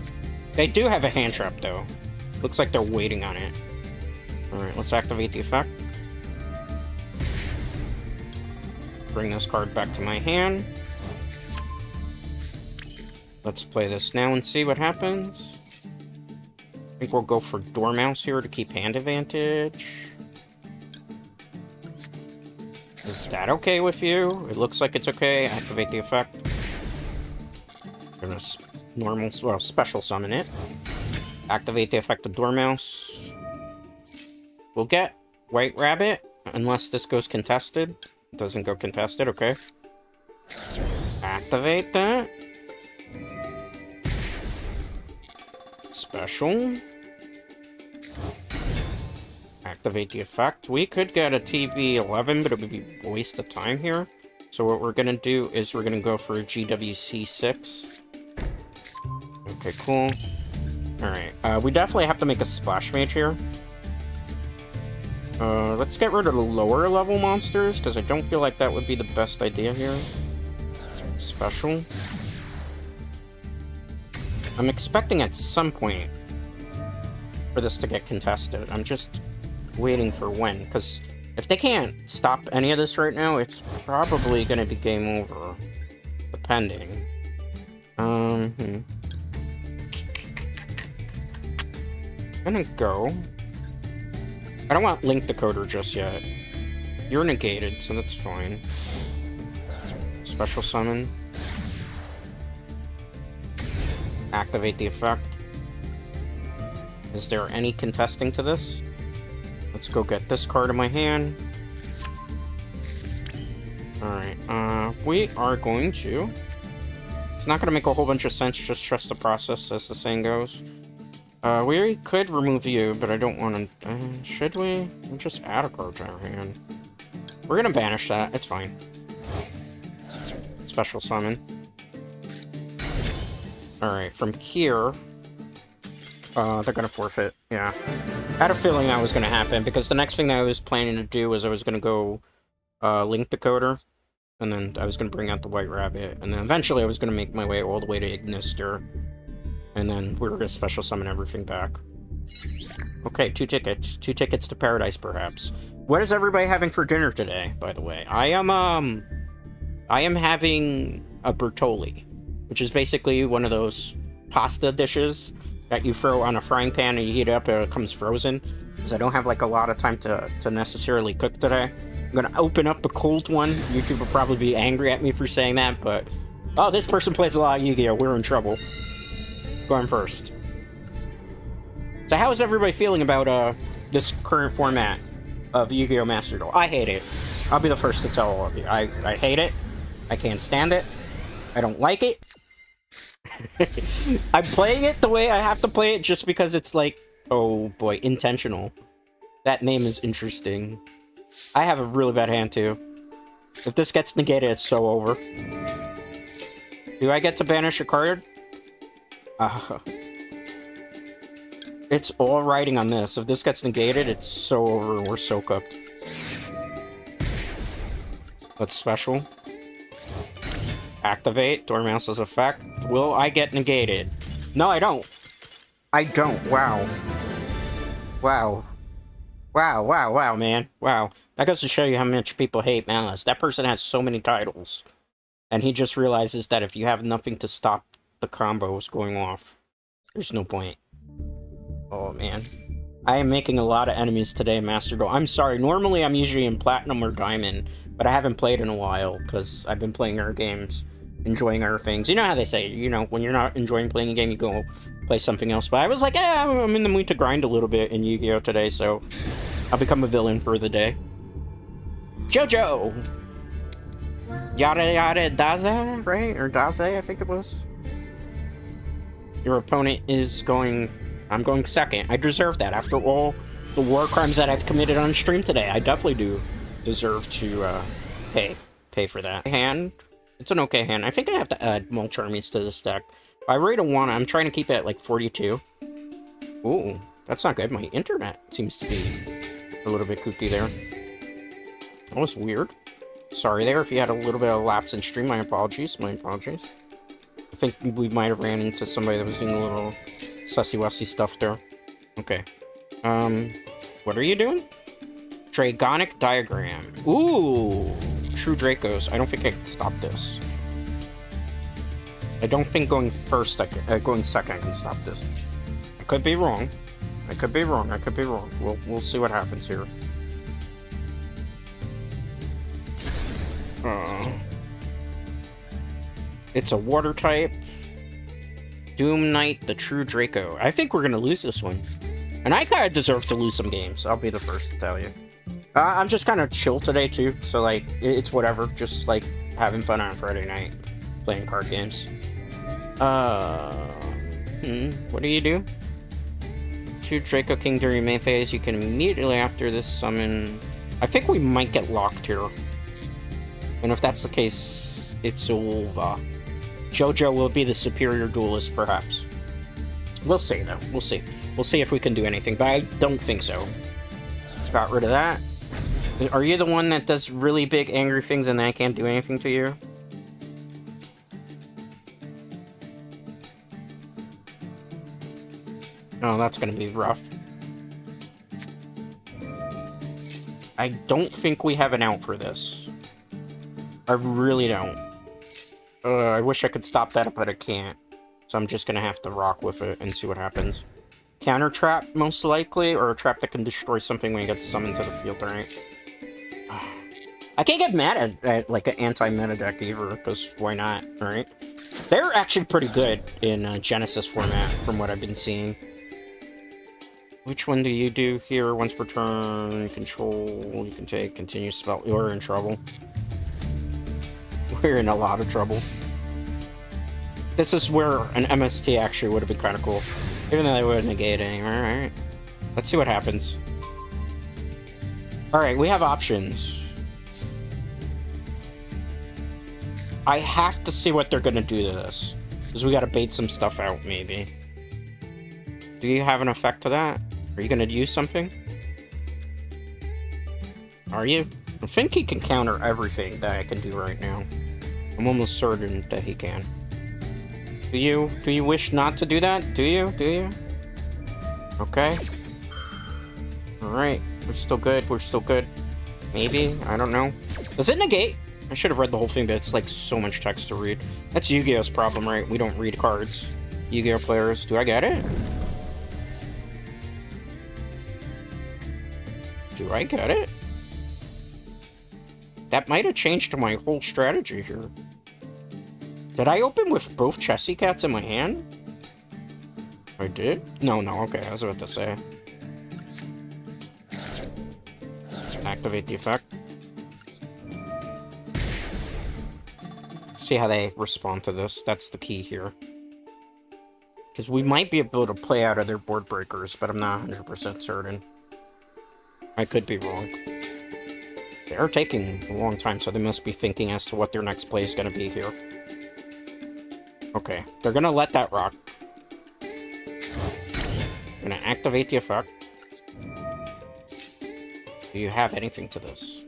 They do have a hand trap, though. Looks like they're waiting on it. Alright, let's activate the effect. Bring this card back to my hand. Let's play this now and see what happens. I think we'll go for Dormouse here to keep hand advantage. Is that okay with you? It looks like it's okay. Activate the effect. Gonna special summon it. Activate the effect of Dormouse. We'll get White Rabbit, unless this goes contested. It doesn't go contested, okay. Activate that. Special. Activate the effect. We could get a TV11, but it would be a waste of time here. So what we're gonna do is we're gonna go for a GWC6. Okay, cool. Alright, we definitely have to make a Splash Mage here. Let's get rid of the lower level monsters, because I don't feel like that would be the best idea here. Special. I'm expecting at some point for this to get contested. I'm just waiting for when, because if they can't stop any of this right now, it's probably going to be game over, depending. I'm gonna go. I don't want Link Decoder just yet. You're negated, so that's fine. Special summon. Activate the effect. Is there any contesting to this? Let's go get this card in my hand. Alright, we are going to... It's not going to make a whole bunch of sense, just trust the process, as the saying goes. We could remove you, but I don't want to... should we? We'll just add a card to our hand. We're going to banish that, it's fine. Special summon. Alright, from here... they're going to forfeit, yeah. I had a feeling that was going to happen, because the next thing that I was planning to do was I was going to go Link Decoder, and then I was going to bring out the White Rabbit, and then eventually I was going to make my way all the way to Ignister, and then we were going to special summon everything back. Okay, 2 tickets. 2 tickets to Paradise, perhaps. What is everybody having for dinner today, by the way? I am having a Bertolli, which is basically one of those pasta dishes that you throw on a frying pan and you heat it up and it comes frozen, because I don't have like a lot of time to necessarily cook today. I'm gonna open up a cold one. YouTube will probably be angry at me for saying that, but oh, this person plays a lot of Yu-Gi-Oh! We're in trouble. Going first. So how is everybody feeling about this current format of Yu-Gi-Oh! Master Duel? I hate it. I'll be the first to tell all of you. I hate it. I can't stand it. I don't like it. I'm playing it the way I have to play it just because it's like, oh boy, intentional. That name is interesting. I have a really bad hand too. If this gets negated, it's so over. Do I get to banish a card? It's all riding on this. If this gets negated, it's so over and we're so cooked. Let's special. Activate Dormouse's effect. Will I get negated? No, I don't. I don't. Wow. Wow. Wow, wow, wow, man. Wow. That goes to show you how much people hate Maliss. That person has so many titles. And he just realizes that if you have nothing to stop the combos going off, there's no point. Oh, man. I am making a lot of enemies today, Master Duel. I'm sorry. Normally, I'm usually in Platinum or Diamond, but I haven't played in a while, because I've been playing other games, enjoying other things. You know how they say, you know, when you're not enjoying playing a game, you go play something else. But I was like, I'm in the mood to grind a little bit in Yu-Gi-Oh! Today, so I'll become a villain for the day. Yugioh! Yada Yada Daza, right? Or Daze, I think it was. Your opponent is going... I'm going second. I deserve that. After all the war crimes that I've committed on stream today, I definitely do deserve to pay for that. Hand. It's an okay hand. I think I have to add mulch armies to this deck. I really don't want to. I'm trying to keep it at like 42. Ooh, that's not good. My internet seems to be a little bit kooky there. That was weird. Sorry there if you had a little bit of lapse in stream. My apologies. My apologies. I think we might have ran into somebody that was doing a little sussy-wussy stuff there. Okay. What are you doing? Dragonic Diagram. Ooh! True Dracos. I don't think I can stop this. I don't think going going second I can stop this. I could be wrong. I could be wrong. I could be wrong. We'll see what happens here. It's a water type. Doom Knight, the True Draco. I think we're gonna lose this one. And I kinda deserve to lose some games. I'll be the first to tell you. I'm just kind of chill today too, so like, it's whatever. Just like, having fun on Friday night. Playing card games. What do you do? True Draco King during main phase. You can immediately after this summon... I think we might get locked here. And if that's the case, it's over. Yugioh will be the superior duelist, perhaps. We'll see, though. We'll see. We'll see if we can do anything, but I don't think so. Got rid of that. Are you the one that does really big angry things and then I can't do anything to you? Oh, that's gonna be rough. I don't think we have an out for this. I really don't. I wish I could stop that, but I can't. So I'm just gonna have to rock with it and see what happens. Counter trap, most likely, or a trap that can destroy something when you get summoned to the field, right? I can't get mad at like, an anti-meta deck either, because why not, right? They're actually pretty good in Genesis format, from what I've been seeing. Which one do you do here? Once per turn, control, you can take, continue spell. You're in trouble. We're in a lot of trouble. This is where an MST actually would have been kind of cool. Even though they would negate it. Alright. Let's see what happens. Alright, we have options. I have to see what they're gonna do to this. Because we gotta bait some stuff out, maybe. Do you have an effect to that? Are you gonna use something? Are you? I think he can counter everything that I can do right now. I'm almost certain that he can. Do you wish not to do that? Do you? Do you? Okay. Alright. We're still good. We're still good. Maybe? I don't know. Does it negate? I should have read the whole thing, but it's like so much text to read. That's Yu-Gi-Oh's problem, right? We don't read cards. Yu-Gi-Oh players. Do I get it? Do I get it? That might have changed my whole strategy here. Did I open with both Chessy Cats in my hand? I did? No, okay, I was about to say. Activate the effect. See how they respond to this. That's the key here. Because we might be able to play out of their board breakers, but I'm not 100% certain. I could be wrong. They're taking a long time, so they must be thinking as to what their next play is going to be here. Okay, they're going to let that rock. I'm going to activate the effect. Do you have anything to this?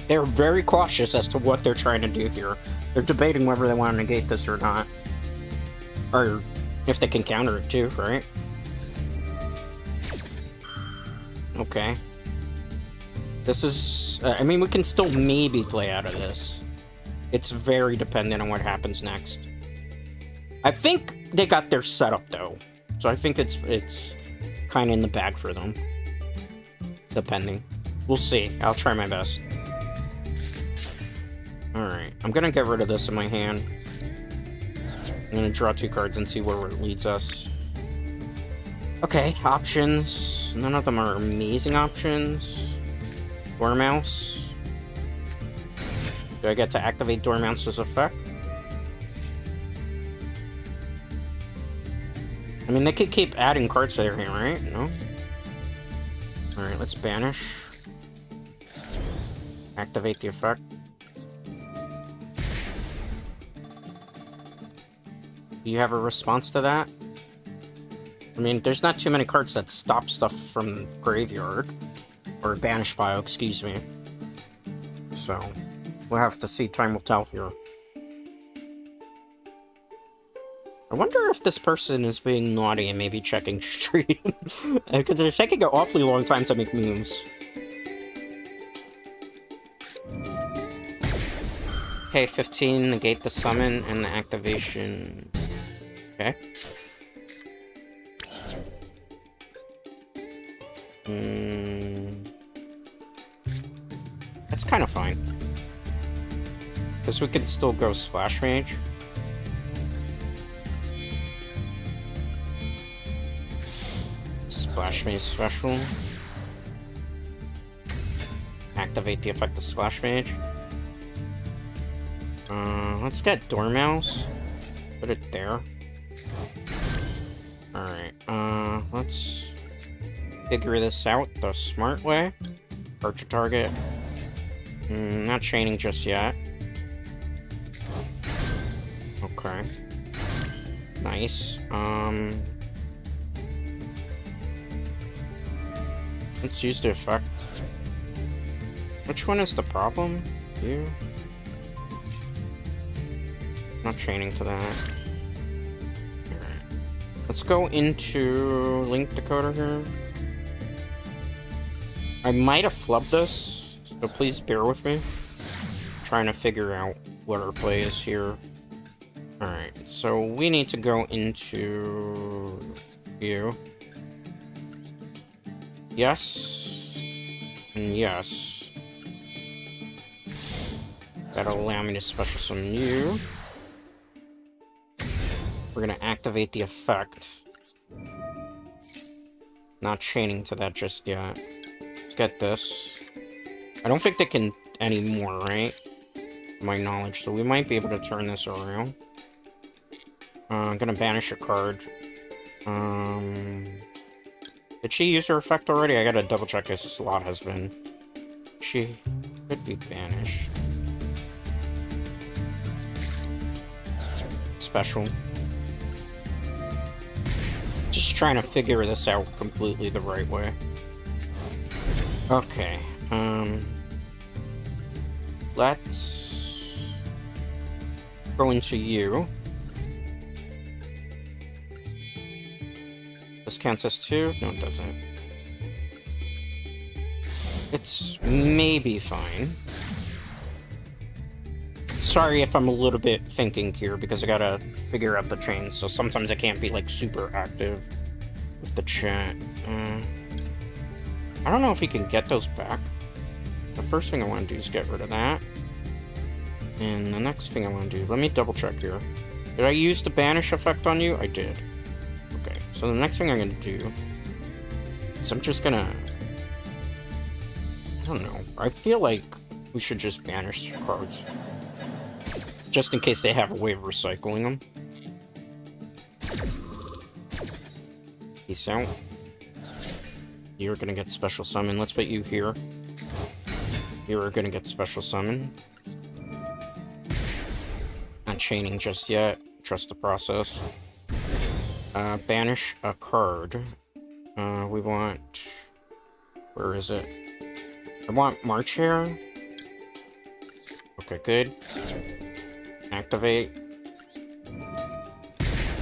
They're very cautious as to what they're trying to do here. They're debating whether they want to negate this or not. Or if they can counter it too, right? Okay. This is... I mean, we can still maybe play out of this. It's very dependent on what happens next. I think they got their setup, though. So I think it's kind of in the bag for them. Depending. We'll see. I'll try my best. Alright. I'm gonna get rid of this in my hand. I'm gonna draw 2 cards and see where it leads us. Okay, options. None of them are amazing options. Dormouse. Do I get to activate Dormouse's effect? I mean, they could keep adding cards there, right? No? Alright, let's banish. Activate the effect. Do you have a response to that? I mean, there's not too many cards that stop stuff from graveyard. Or banish file, excuse me. So, we'll have to see. Time will tell here. I wonder if this person is being naughty and maybe checking stream. Because they're taking an awfully long time to make moves. Okay, 15, negate the summon and the activation. Okay. That's kind of fine. Because we could still go Splash Mage. Splash Mage special. Activate the effect of Splash Mage. Let's get Dormouse. Put it there. Alright, let's figure this out the smart way. Approach a target. Not chaining just yet. Okay. Nice. Let's use the effect. Which one is the problem? You? Not chaining to that. Alright. Let's go into Link Decoder here. I might have flubbed this, so please bear with me. I'm trying to figure out what our play is here. Alright, so we need to go into you. Yes. And yes. That'll allow me to special summon you. We're gonna activate the effect. Not chaining to that just yet. Let's get this. I don't think they can anymore, right? To my knowledge, so we might be able to turn this around. I'm gonna banish a card. Did she use her effect already? I gotta double check this slot has been. She could be banished. Special. Just trying to figure this out completely the right way. Okay, let's go into you. This counts as 2? No, it doesn't. It's maybe fine. Sorry if I'm a little bit thinking here, because I gotta figure out the chain, so sometimes I can't be, like, super active with the chat. I don't know if he can get those back. The first thing I want to do is get rid of that. And the next thing I want to do... Let me double check here. Did I use the banish effect on you? I did. Okay, so the next thing I'm going to do... is I'm just gonna... I don't know. I feel like we should just banish cards. Just in case they have a way of recycling them. Peace out. You're gonna get special summon. Let's put you here. You're gonna get special summon. Not chaining just yet. Trust the process. Banish a card. We want... Where is it? I want March Hare. Okay, good. Activate.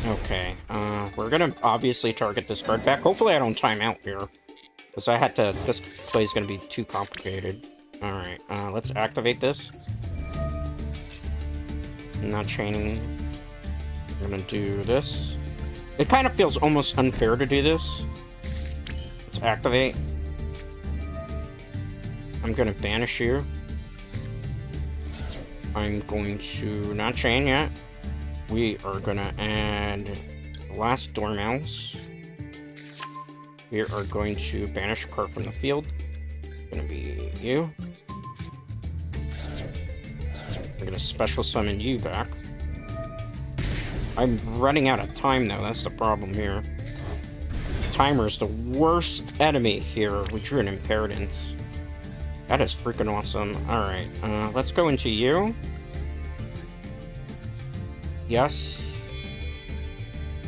Okay, we're gonna obviously target this card back. Hopefully I don't time out here. Because I had to... This play is gonna be too complicated. Alright, let's activate this. I'm not chaining. I'm gonna do this. It kind of feels almost unfair to do this. Let's activate. I'm gonna banish you. I'm going to not chain yet. We are gonna add the last Dormouse. We are going to banish a card from the field. It's gonna be you. We're gonna special summon you back. I'm running out of time though, that's the problem here. Timer's the worst enemy here. We drew an Inheritance. That is freaking awesome. Alright, let's go into you. Yes.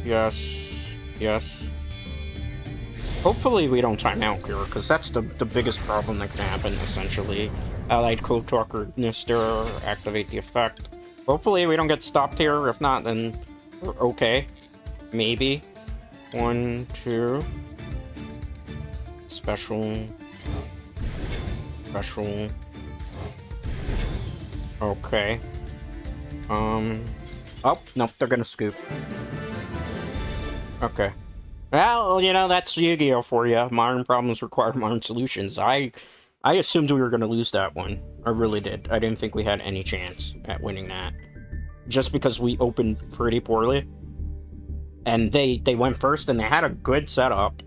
Yes. Yes. Hopefully we don't time out here, because that's the biggest problem that can happen, essentially. Allied Code Talker, Nister, activate the effect. Hopefully we don't get stopped here. If not, then we're okay. Maybe. 1, 2. Special. Special. Okay. Oh, nope, they're gonna scoop. Okay. Well, you know, that's Yu-Gi-Oh! For you. Modern problems require modern solutions. I assumed we were gonna lose that one. I really did. I didn't think we had any chance at winning that. Just because we opened pretty poorly. And they went first, and they had a good setup.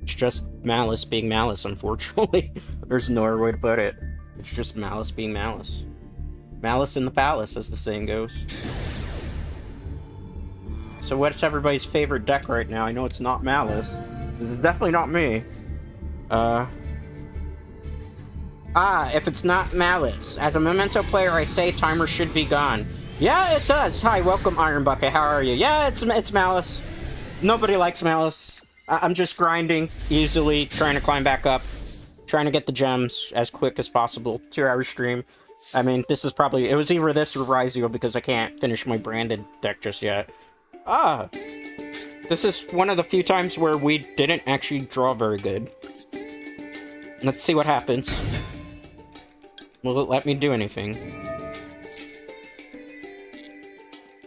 It's just Maliss being Maliss, unfortunately. There's no other way to put it. It's just Maliss being Maliss. Malice in the palace, as the saying goes. So what's everybody's favorite deck right now? I know it's not Maliss. This is definitely not me. If it's not Maliss. As a Memento player, I say Timer should be gone. Yeah, it does. Hi, welcome, Iron Bucket. How are you? Yeah, it's Maliss. Nobody likes Maliss. I'm just grinding easily, trying to climb back up, trying to get the gems as quick as possible. 2-hour stream. I mean, this is probably... It was either this or Yugioh because I can't finish my branded deck just yet. This is one of the few times where we didn't actually draw very good. Let's see what happens. Will it let me do anything?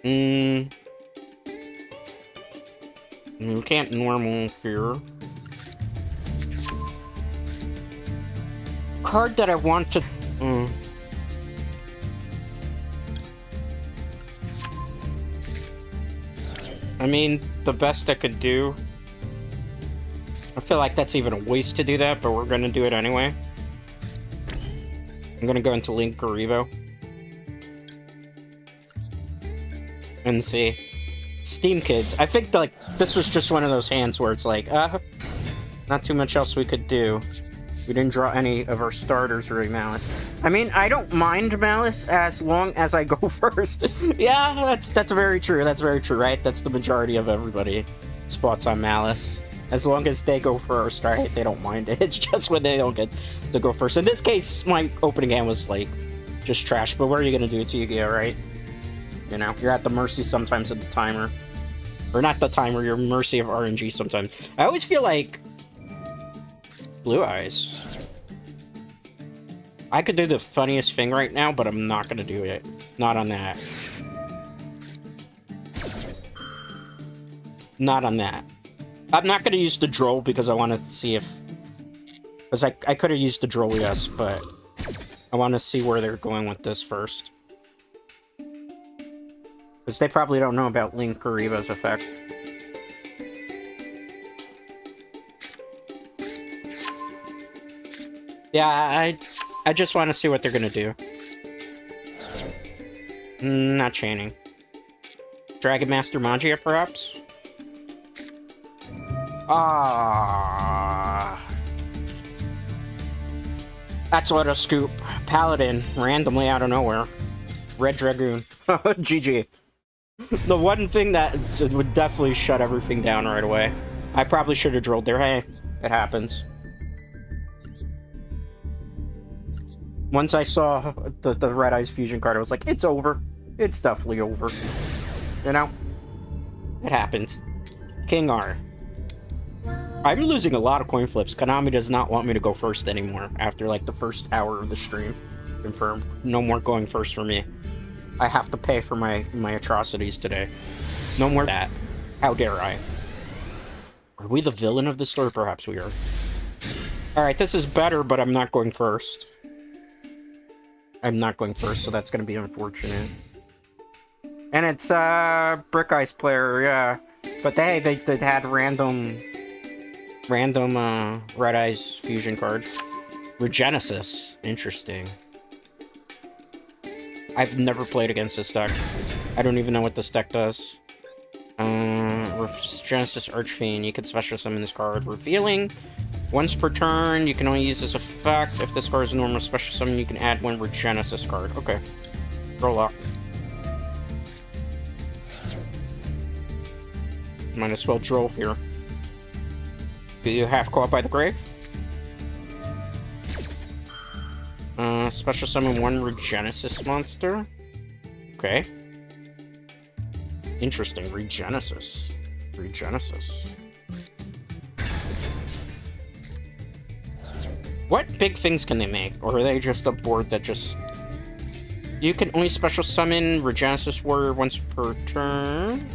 We can't normal here. Card that I want to... I mean, the best I could do... I feel like that's even a waste to do that, but we're gonna do it anyway. I'm gonna go into Link Garibo. And see. Steam Kids. I think, like, this was just one of those hands where it's like, not too much else we could do. We didn't draw any of our starters really, Maliss. I mean, I don't mind Maliss as long as I go first. Yeah, that's very true. That's very true, right? That's the majority of everybody's thoughts on Maliss. As long as they go first, right? They don't mind it. It's just when they don't get to go first. In this case, my opening hand was, like, just trash. But what are you going to do to Yu-Gi-Oh, right? You know, you're at the mercy sometimes of the timer. Or not the timer, you're mercy of RNG sometimes. I always feel like... Blue Eyes. I could do the funniest thing right now, but I'm not gonna do it. Not on that. Not on that. I'm not gonna use the Droll because I want to see if... Because I could have used the Droll, yes, but... I want to see where they're going with this first. Because they probably don't know about Link Garibo's effect. Yeah, I just want to see what they're gonna do. Not chaining. Dragon Master Magia, perhaps? That's what a scoop. Paladin, randomly out of nowhere. Red Dragoon. GG. The one thing that would definitely shut everything down right away. I probably should have drilled there. Hey, it happens. Once I saw the Red Eyes Fusion card, I was like, it's over. It's definitely over. You know? It happened. King R. I'm losing a lot of coin flips. Konami does not want me to go first anymore after, like, the first hour of the stream. Confirmed. No more going first for me. I have to pay for my atrocities today. No more that. How dare I? Are we the villain of the story? Perhaps we are. Alright, this is better, but I'm not going first. I'm not going first, so that's going to be unfortunate. And it's, Brick Ice player, yeah. But they had random Red Eyes fusion cards. Regenesis. Interesting. I've never played against this deck. I don't even know what this deck does. Genesis Archfiend. You can special summon this card. Revealing. Once per turn, you can only use this effect. If this card is a normal special summon, you can add one Regenesis card. Okay. Roll up. Might as well drill here. Do you have Caught by the Grave? Special summon one Regenesis monster. Okay. Interesting. Regenesis. Regenesis. What big things can they make? Or are they just a board that just... You can only special summon Regenesis Warrior once per turn.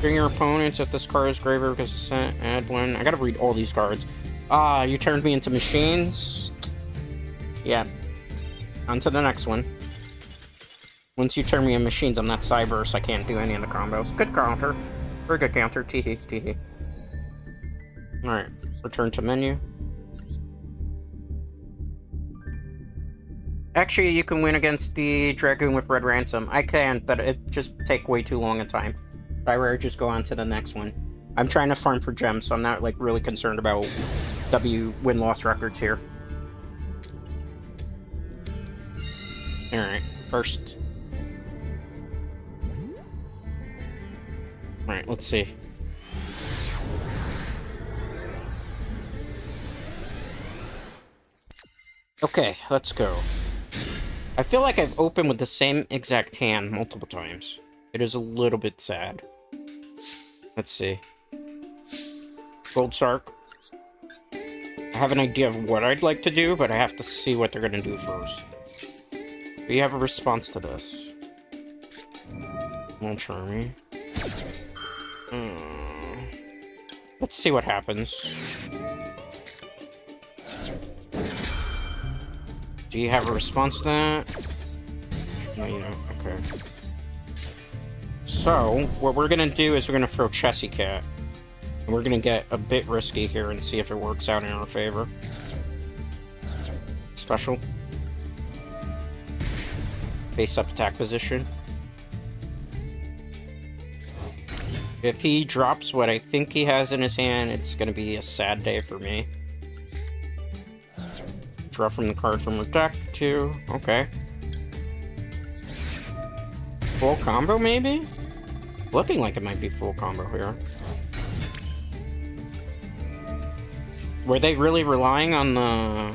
During your opponents, if this card is graveyard because it's sent, add one. I gotta read all these cards. Ah, you turned me into machines. Yeah. On to the next one. Once you turn me into machines, I'm not cyber, so I can't do any of the combos. Good counter. Very good counter. Teehee, teehee. Alright, return to menu. Actually, you can win against the Dragoon with Red Ransom. I can, but it just take way too long a time. I rather just go on to the next one. I'm trying to farm for gems, so I'm not like really concerned about win-loss records here. Alright, first. Alright, let's see. Okay, let's go. I feel like I've opened with the same exact hand multiple times. It is a little bit sad. Let's see. Gold Sark. I have an idea of what I'd like to do, but I have to see what they're gonna do first. Do you have a response to this? Won't charm me. Let's see what happens. Do you have a response to that? No, you don't. Okay. So, what we're gonna do is we're gonna throw Chessy Cat. And we're gonna get a bit risky here and see if it works out in our favor. Special. Face up attack position. If he drops what I think he has in his hand, it's gonna be a sad day for me. Draw from the card from her deck, too. Okay. Full combo, maybe? Looking like it might be full combo here. Were they really relying on the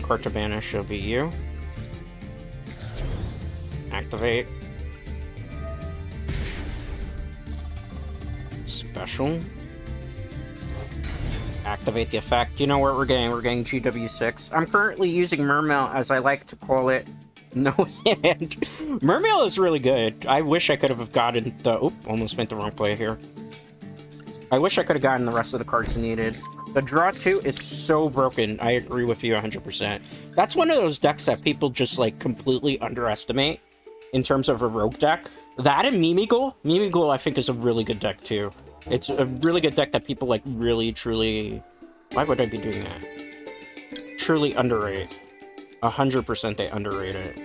card to banish? It'll be you. Activate. Special. Activate the effect. You know what we're getting? We're getting GW6. I'm currently using Mermail, as I like to call it. No hand. Mermail is really good. I wish I could have gotten the... Oop, almost made the wrong play here. I wish I could have gotten the rest of the cards needed. The draw 2 is so broken. I agree with you 100%. That's one of those decks that people just, like, completely underestimate in terms of a rogue deck. That and Mimigal. Mimigal, I think, is a really good deck, too. It's a really good deck that people, like, really, truly... Why would I be doing that? Truly underrate. 100% they underrate it.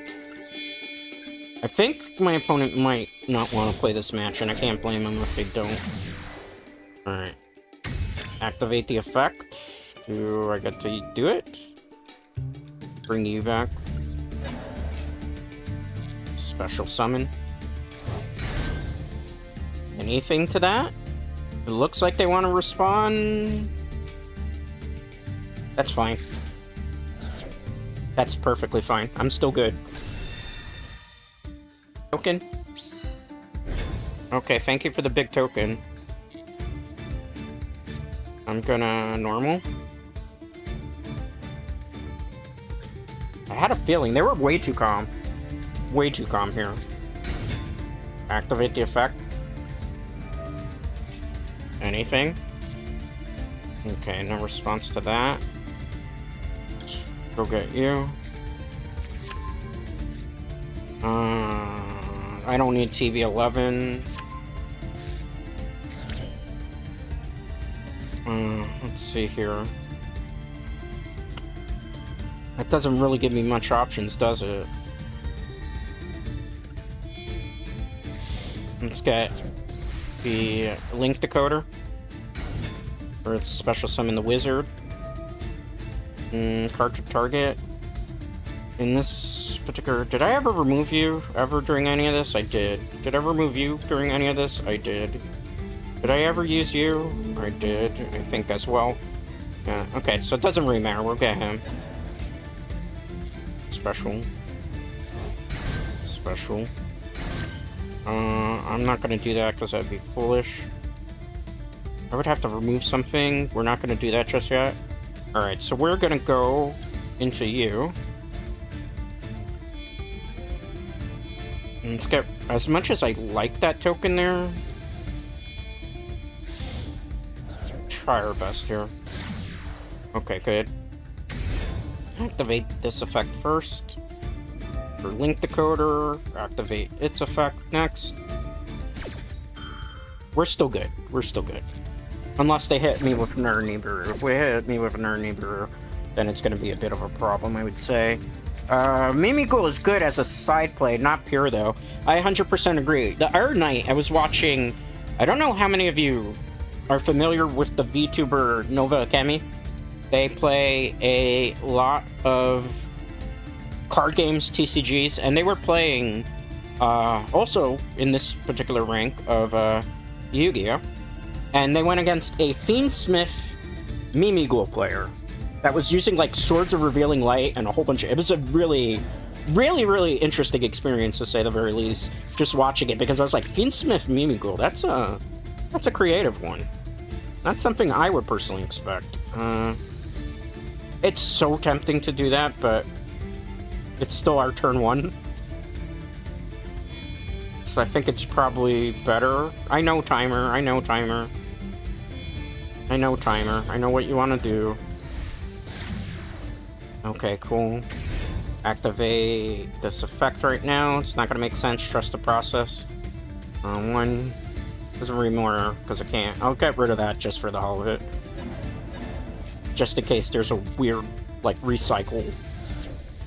I think my opponent might not want to play this match, and I can't blame them if they don't. Alright. Activate the effect. Do I get to do it? Bring you back. Special summon. Anything to that? It looks like they want to respond. That's fine. That's perfectly fine. I'm still good. Token. Okay, thank you for the big token. I'm gonna normal. I had a feeling they were way too calm. Way too calm here. Activate the effect. Anything? Okay, no response to that. Go get you. I don't need TB11. Let's see here. That doesn't really give me much options, does it? Let's get the Link decoder. Or it's special summon the wizard. Card to target. In this particular... Did I ever remove you ever during any of this? I did. Did I remove you during any of this? I did. Did I ever use you? I did, I think, as well. Yeah, okay, so it doesn't really matter. We'll get him. Special. Special. I'm not gonna do that because that'd be foolish. I would have to remove something. We're not gonna do that just yet. Alright, so we're gonna go into you. And let's get... As much as I like that token there... Try our best here. Okay, good. Activate this effect first. For Link decoder, activate its effect next. We're still good. We're still good. Unless they hit me with Ner Nibiru. If we hit me with Ner Nibiru, then it's going to be a bit of a problem, I would say. Mimikyu is good as a side play, not pure though. I 100% agree. The other night, I was watching... I don't know how many of you are familiar with the VTuber Nova Akemi. They play a lot of card games, TCGs, and they were playing also in this particular rank of Yugioh, and they went against a Fiendsmith Mimikyu player that was using like Swords of Revealing Light and a whole bunch of... It was a really interesting experience, to say the very least, just watching it, because I was like, Fiendsmith Mimikyu, that's a creative one. That's something I would personally expect. It's so tempting to do that, but it's still our turn one. So I think it's probably better. I know timer. I know timer. I know timer. I know what you want to do. Okay, cool. Activate this effect right now. It's not going to make sense. Trust the process. One. Doesn't really matter because I can't. I'll get rid of that just for the hell of it. Just in case there's a weird, like, recycle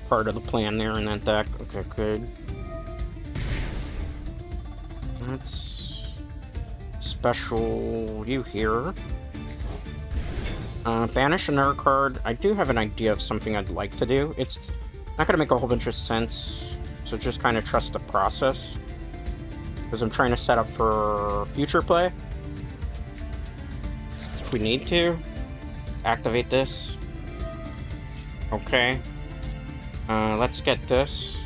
part of the plan there in that deck. Okay, good. Let's special you here. Banish another card. I do have an idea of something I'd like to do. It's not going to make a whole bunch of sense, so just kind of trust the process. Because I'm trying to set up for future play. If we need to. Activate this. Okay. Let's get this.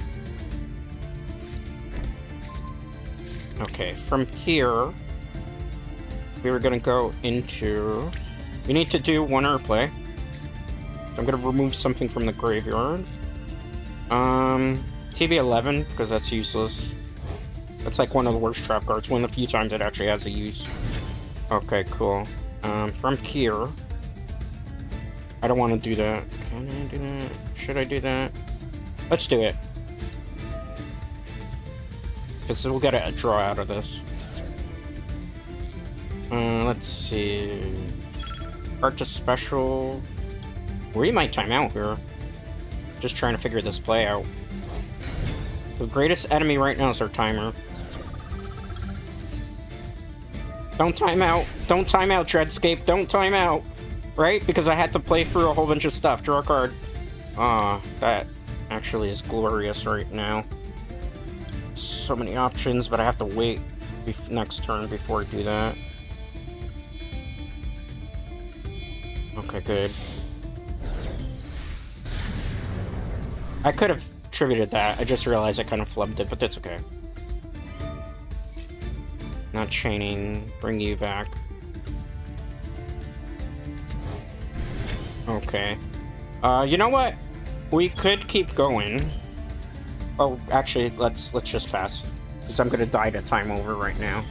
Okay, from here, we were gonna go into... We need to do one airplay. I'm gonna remove something from the graveyard. TB11, because that's useless. That's like one of the worst trap cards. One of the few times it actually has a use. Okay, cool. From here... I don't want to do that. Can I do that? Should I do that? Let's do it. Because we'll get a draw out of this. Let's see... Art to special... We might time out here. Just trying to figure this play out. The greatest enemy right now is our timer. Don't time out! Don't time out, Dreadscape! Don't time out! Right? Because I had to play through a whole bunch of stuff. Draw a card. That actually is glorious right now. So many options, but I have to wait next turn before I do that. Okay, good. I could have tributed that. I just realized I kind of flubbed it, but that's okay. Not chaining. Bring you back. Okay. You know what? We could keep going. Oh, actually, let's just pass. Because I'm gonna die to time over right now.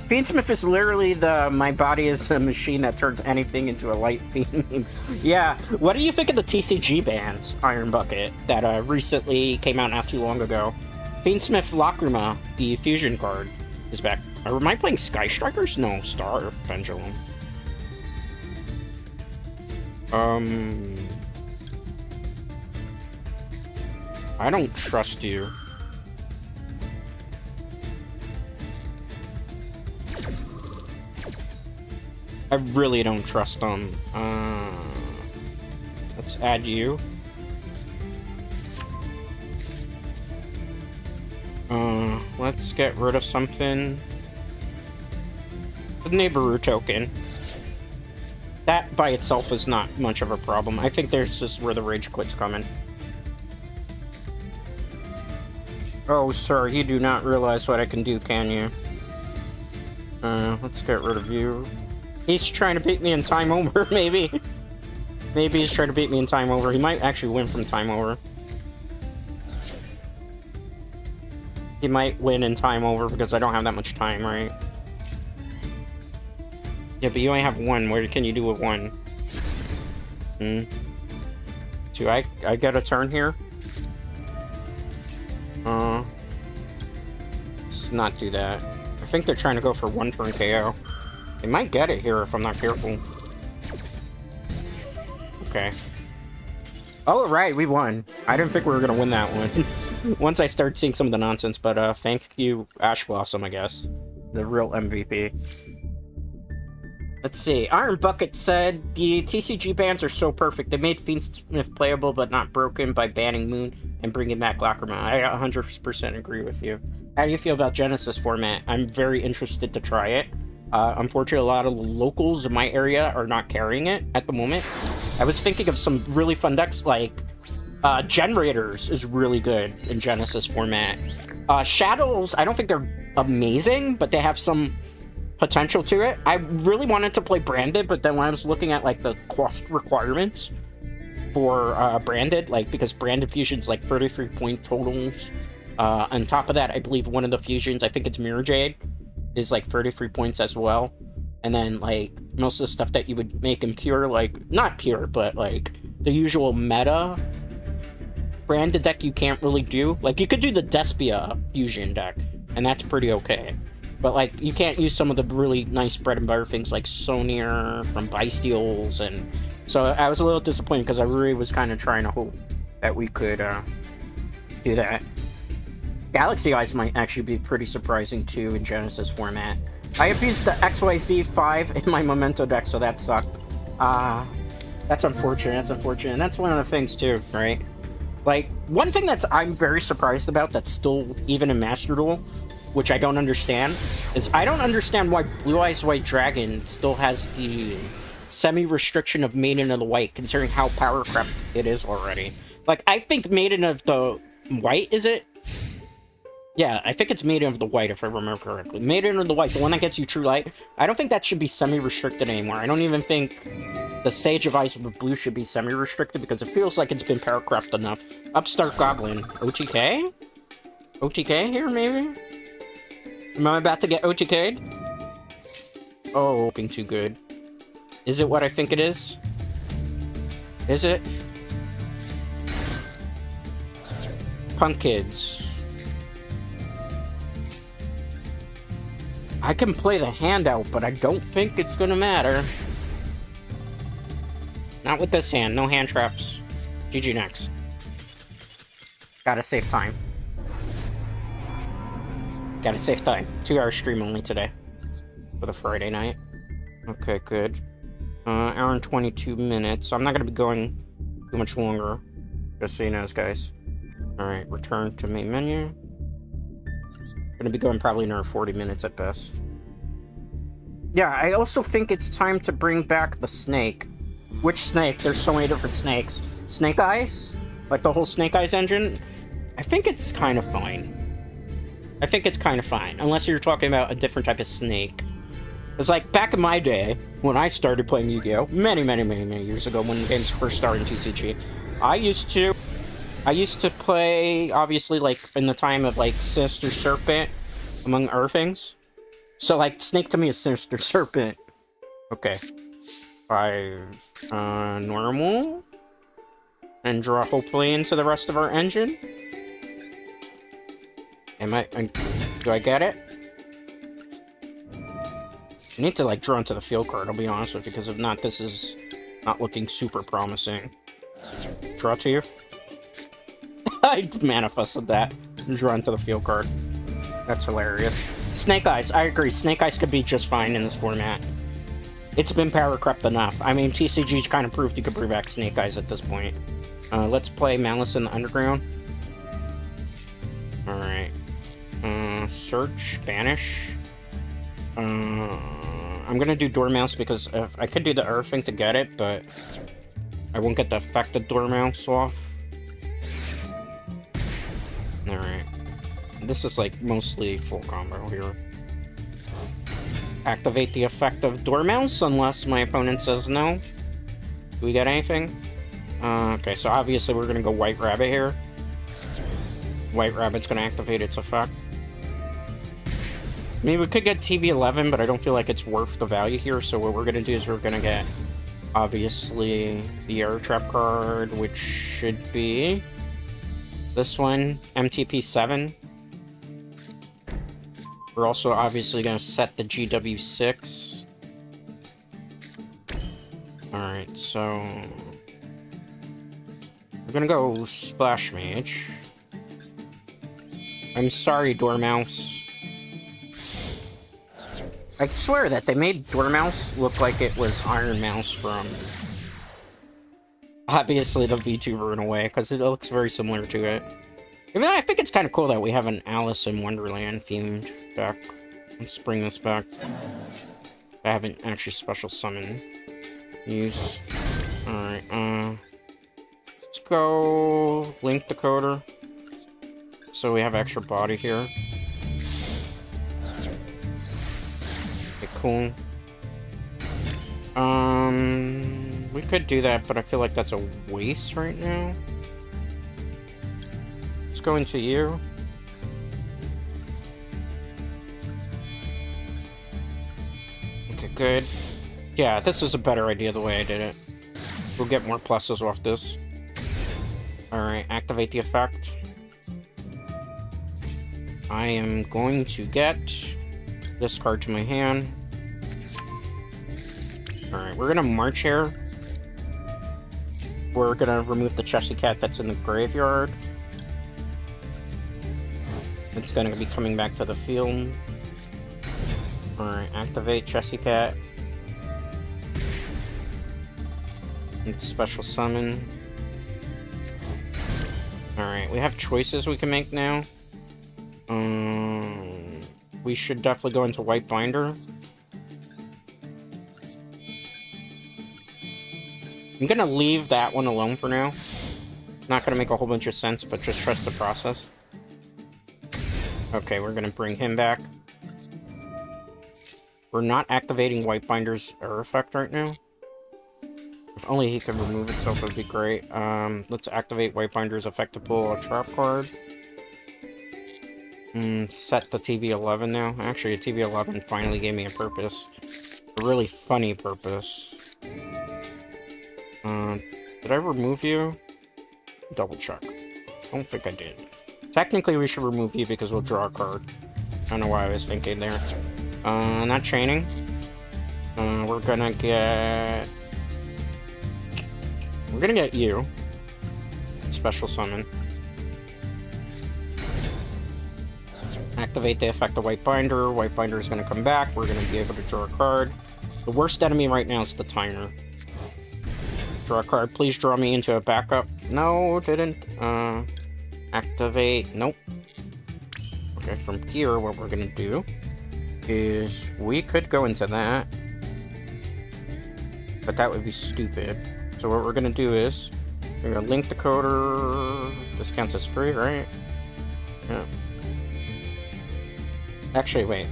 Fiendsmith is literally my body is a machine that turns anything into a light fiend. Yeah. What do you think of the TCG band, Iron Bucket, that recently came out not too long ago? Fiendsmith Lacrima, the fusion card, is back. Am I playing Sky Strikers? No, Star Pendulum. I don't trust you. I really don't trust them. Let's add you. Let's get rid of something. The Neighboru token. That by itself is not much of a problem. I think there's just where the rage quit's coming. Oh, sir, you do not realize what I can do, can you? Let's get rid of you. He's trying to beat me in time over, maybe. Maybe he's trying to beat me in time over. He might actually win from time over. He might win in time over because I don't have that much time, right? Yeah, but you only have one. What can you do with one? Do I get a turn here? Let's not do that. I think they're trying to go for one turn KO. They might get it here if I'm not careful. Okay. Oh, right, we won. I didn't think we were gonna win that one. Once I started seeing some of the nonsense, but thank you, Ash Blossom, I guess. The real MVP. Let's see. Iron Bucket said, the TCG bans are so perfect. They made Fiendsmith playable but not broken by banning Moon and bringing back Lacrimon. I 100% agree with you. How do you feel about Genesis format? I'm very interested to try it. Unfortunately, a lot of the locals in my area are not carrying it at the moment. I was thinking of some really fun decks, like Generators is really good in Genesis format. Shadows, I don't think they're amazing, but they have some potential to it. I really wanted to play Branded, but then when I was looking at like the cost requirements for Branded, like because Branded fusions like 33 point totals. On top of that, I believe one of the fusions, I think it's Mirror Jade, is like 33 points as well. And then like most of the stuff that you would make in pure, like not pure, but like the usual meta Branded deck you can't really do. Like you could do the Despia fusion deck, and that's pretty okay. But like you can't use some of the really nice bread and butter things like Sonier from Bystials, and so I was a little disappointed because I really was kind of trying to hope that we could do that. Galaxy Eyes might actually be pretty surprising too in Genesis format. I abused the XYZ5 in my Memento deck, so that sucked. That's unfortunate. That's unfortunate. That's one of the things too, right? Like one thing I'm very surprised about that's still even in Master Duel, which I don't understand, is I don't understand why Blue Eyes White Dragon still has the semi-restriction of Maiden of the White, considering how power crept it is already. Like, I think Maiden of the White, is it? Yeah, I think it's Maiden of the White, if I remember correctly. Maiden of the White, the one that gets you True Light. I don't think that should be semi-restricted anymore. I don't even think the Sage of Ice with Blue should be semi-restricted, because it feels like it's been power crept enough. Upstart Goblin. OTK? OTK here, maybe? Am I about to get OTK'd? Oh, looking too good. Is it what I think it is? Is it? Punk Kids. I can play the handout, but I don't think it's gonna matter. Not with this hand. No hand traps. GG next. Gotta save time. Gotta save time. 2-hour stream only today. For the Friday night. Okay, good. Hour and 22 minutes. So I'm not gonna be going too much longer. Just so you know, guys. Alright, return to main menu. Gonna be going probably another 40 minutes at best. Yeah, I also think it's time to bring back the snake. Which snake? There's so many different snakes. Snake Eyes? Like the whole Snake Eyes engine? I think it's kind of fine. I think it's kind of fine, unless you're talking about a different type of snake. It's like back in my day, when I started playing Yu-Gi-Oh! Many years ago, when games first started in TCG, I used to play, obviously, like, in the time of, like, Sinister Serpent, among other things. So, like, Snake to me is Sinister Serpent. Okay. 5, normal. And draw, hopefully, into the rest of our engine. Do I get it? I need to, like, draw into the field card, I'll be honest with you, because if not, this is not looking super promising. Draw to you. I manifested that. Draw into the field card. That's hilarious. Snake Eyes, I agree. Snake Eyes could be just fine in this format. It's been power crept enough. I mean, TCG's kind of proved you could bring back Snake Eyes at this point. Let's play Maliss in the Underground. Alright. Search, banish. I'm gonna do Dormouse because if I could do the Earthing to get it, but I won't get the effect of Dormouse off. Alright. This is like mostly full combo here. Activate the effect of Dormouse unless my opponent says no. Do we get anything? Okay, so obviously we're gonna go White Rabbit here. White Rabbit's gonna activate its effect. I mean, we could get TV11, but I don't feel like it's worth the value here, so what we're gonna do is we're gonna get, obviously, the Air Trap card, which should be this one, MTP7. We're also obviously gonna set the GW6. Alright, so we're gonna go Splash Mage. I'm sorry, Dormouse. I swear that they made Dormouse look like it was Iron Mouse from, obviously, the VTuber in a way, because it looks very similar to it. I mean, I think it's kind of cool that we have an Alice in Wonderland themed deck. Let's bring this back. I haven't actually special summoned. Use. Alright, let's go Link Decoder. So we have extra body here. Okay, cool. We could do that, but I feel like that's a waste right now. Let's go into you. Okay, good. Yeah, this is a better idea the way I did it. We'll get more pluses off this. Alright, activate the effect. I am going to get this card to my hand. Alright, we're gonna march here. We're gonna remove the Chessy Cat that's in the graveyard. It's gonna be coming back to the field. Alright, activate Chessy Cat. It's special summon. Alright, we have choices we can make now. We should definitely go into White Binder. I'm gonna leave that one alone for now. Not gonna make a whole bunch of sense, but just trust the process. Okay, we're gonna bring him back. We're not activating White Binder's Air Effect right now. If only he could remove itself, it would be great. Let's activate White Binder's effect to pull a trap card. Set the TV11 now. Actually, a TV11 finally gave me a purpose. A really funny purpose. Did I remove you? Double check. I don't think I did. Technically, we should remove you because we'll draw a card. I don't know why I was thinking there. Not training. We're gonna get... We're gonna get you. Special summon. Activate the effect of White Binder. White Binder is gonna come back. We're gonna be able to draw a card. The worst enemy right now is the Timer. Draw a card. Please draw me into a backup. No, didn't. Activate. Nope. Okay, from here, what we're gonna do is we could go into that, but that would be stupid. So what we're gonna do is we're gonna Link Decoder. This counts as free, right? Yeah. Actually, wait.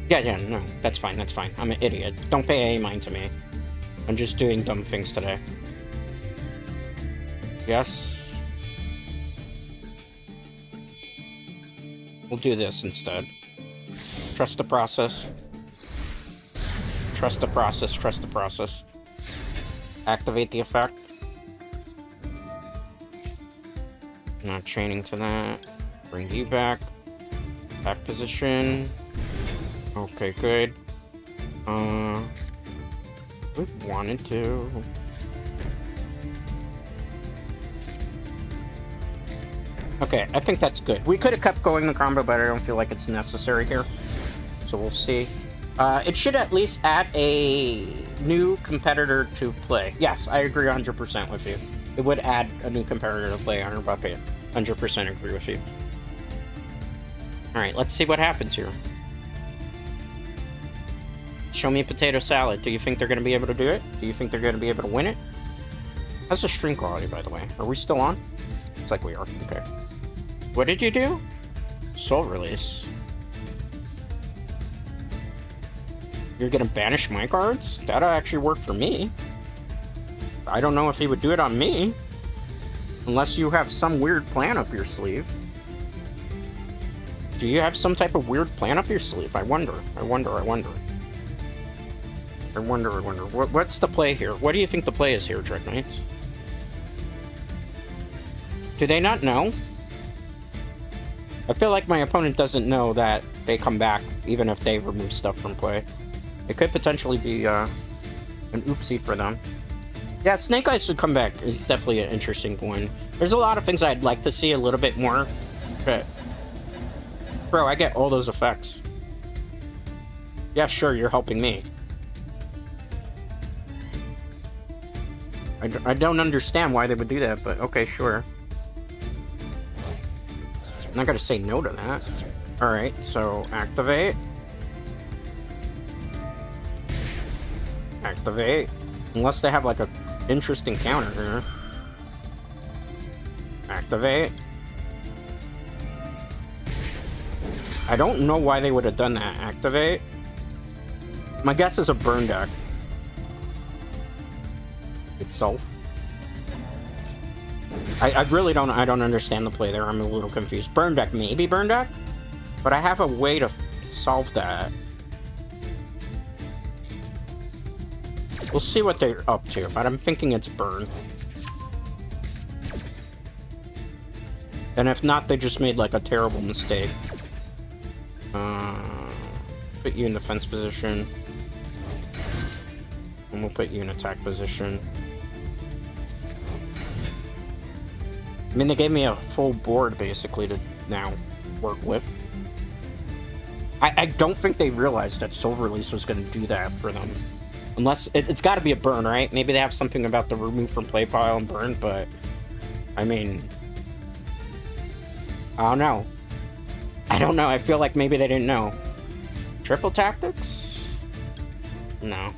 Yeah, no, that's fine, that's fine. I'm an idiot. Don't pay any mind to me. I'm just doing dumb things today. Yes. We'll do this instead. Trust the process. Trust the process, trust the process. Activate the effect. Not chaining to that. Bring you back. Back position. Okay, good. We wanted to. Okay, I think that's good. We could have kept going the combo, but I don't feel like it's necessary here. So we'll see. It should at least add a new competitor to play. Yes, I agree 100% with you. It would add a new competitor to play on her bucket. 100% agree with you. Alright, let's see what happens here. Show me potato salad. Do you think they're going to be able to do it? Do you think they're going to be able to win it? How's the stream quality, by the way? Are we still on? Looks like we are. Okay. What did you do? Soul release. You're going to banish my cards? That'll actually work for me. I don't know if he would do it on me. Unless you have some weird plan up your sleeve. Do you have some type of weird plan up your sleeve? I wonder. What's the play here? What do you think the play is here, Dread Knights? Do they not know? I feel like my opponent doesn't know that they come back, even if they remove stuff from play. It could potentially be an oopsie for them. Yeah, Snake Eyes would come back. It's definitely an interesting one. There's a lot of things I'd like to see a little bit more, but... Bro, I get all those effects. Yeah, sure, you're helping me. I don't understand why they would do that, but okay, sure. I'm not gonna say no to that. Alright, so activate. Activate. Unless they have like a interesting counter here. Activate. I don't know why they would have done that. Activate. My guess is a burn deck. Itself. I really don't understand the play there. I'm a little confused. Burn deck, maybe burn deck? But I have a way to solve that. We'll see what they're up to, but I'm thinking it's burn. And if not, they just made like a terrible mistake. Put you in defense position. And we'll put you in attack position. I mean, they gave me a full board, basically, to now work with. I don't think they realized that Soul Release was going to do that for them. Unless, it's got to be a burn, right? Maybe they have something about the remove from play pile and burn, but... I mean... I don't know. I don't know, I feel like maybe they didn't know. Triple tactics? No.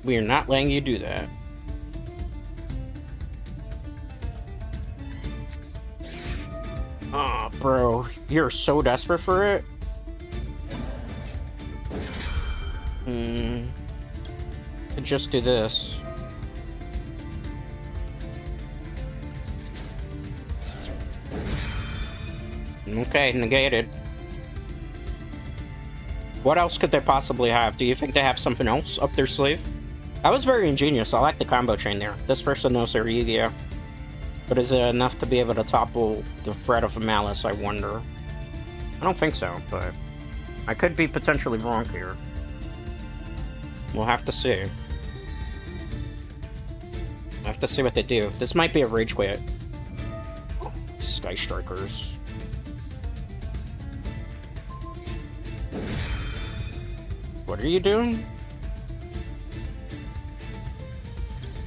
We are not letting you do that. Oh, bro, you're so desperate for it. Could just do this. Okay, negated. What else could they possibly have? Do you think they have something else up their sleeve? That was very ingenious. I like the combo chain there. This person knows their Yugioh. But is it enough to be able to topple the threat of a Maliss, I wonder? I don't think so, but... I could be potentially wrong here. We'll have to see. We'll have to see what they do. This might be a rage quit. Oh, Sky Strikers. What are you doing?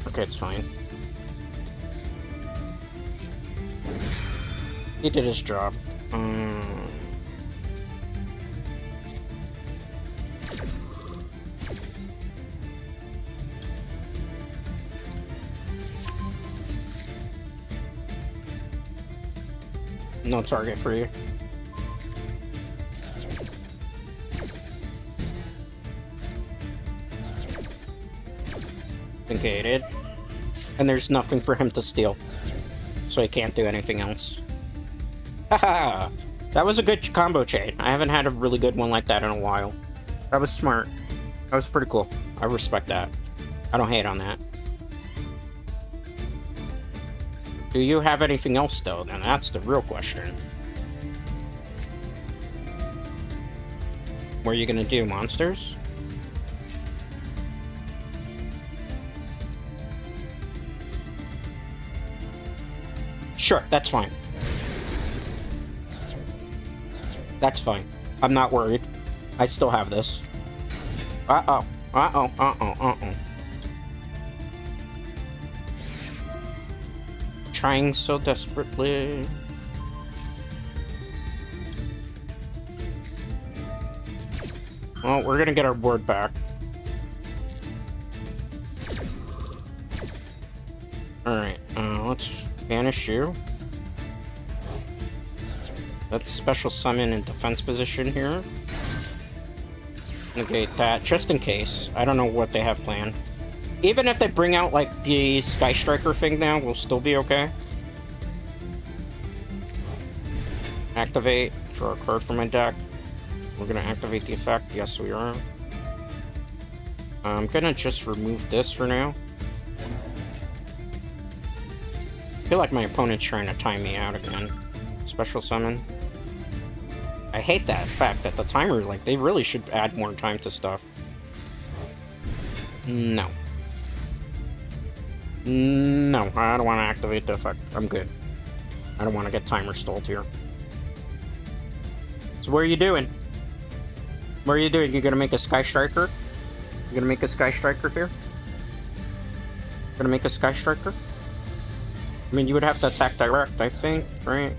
Okay, it's fine. He did his job. No target for you. Negated. And there's nothing for him to steal. So he can't do anything else. Haha! That was a good combo chain. I haven't had a really good one like that in a while. That was smart. That was pretty cool. I respect that. I don't hate on that. Do you have anything else, though? Then that's the real question. What are you gonna do, monsters? Sure, that's fine. That's fine. I'm not worried. I still have this. Uh-oh. Uh-oh. Uh-oh. Uh-oh. Trying so desperately. Well, we're gonna get our board back. Alright, let's banish you. Let's special summon in defense position here. Negate that, just in case. I don't know what they have planned. Even if they bring out, like, the Sky Striker thing now, we'll still be okay. Activate, draw a card from my deck. We're gonna activate the effect, yes we are. I'm gonna just remove this for now. I feel like my opponent's trying to time me out again. Special summon. I hate that fact that the timer, like, they really should add more time to stuff. No. No, I don't want to activate the effect. I'm good. I don't want to get timer stalled here. So what are you doing? What are you doing? You gonna make a Sky Striker? You gonna make a Sky Striker here? Gonna make a Sky Striker? I mean, you would have to attack direct, I think, right?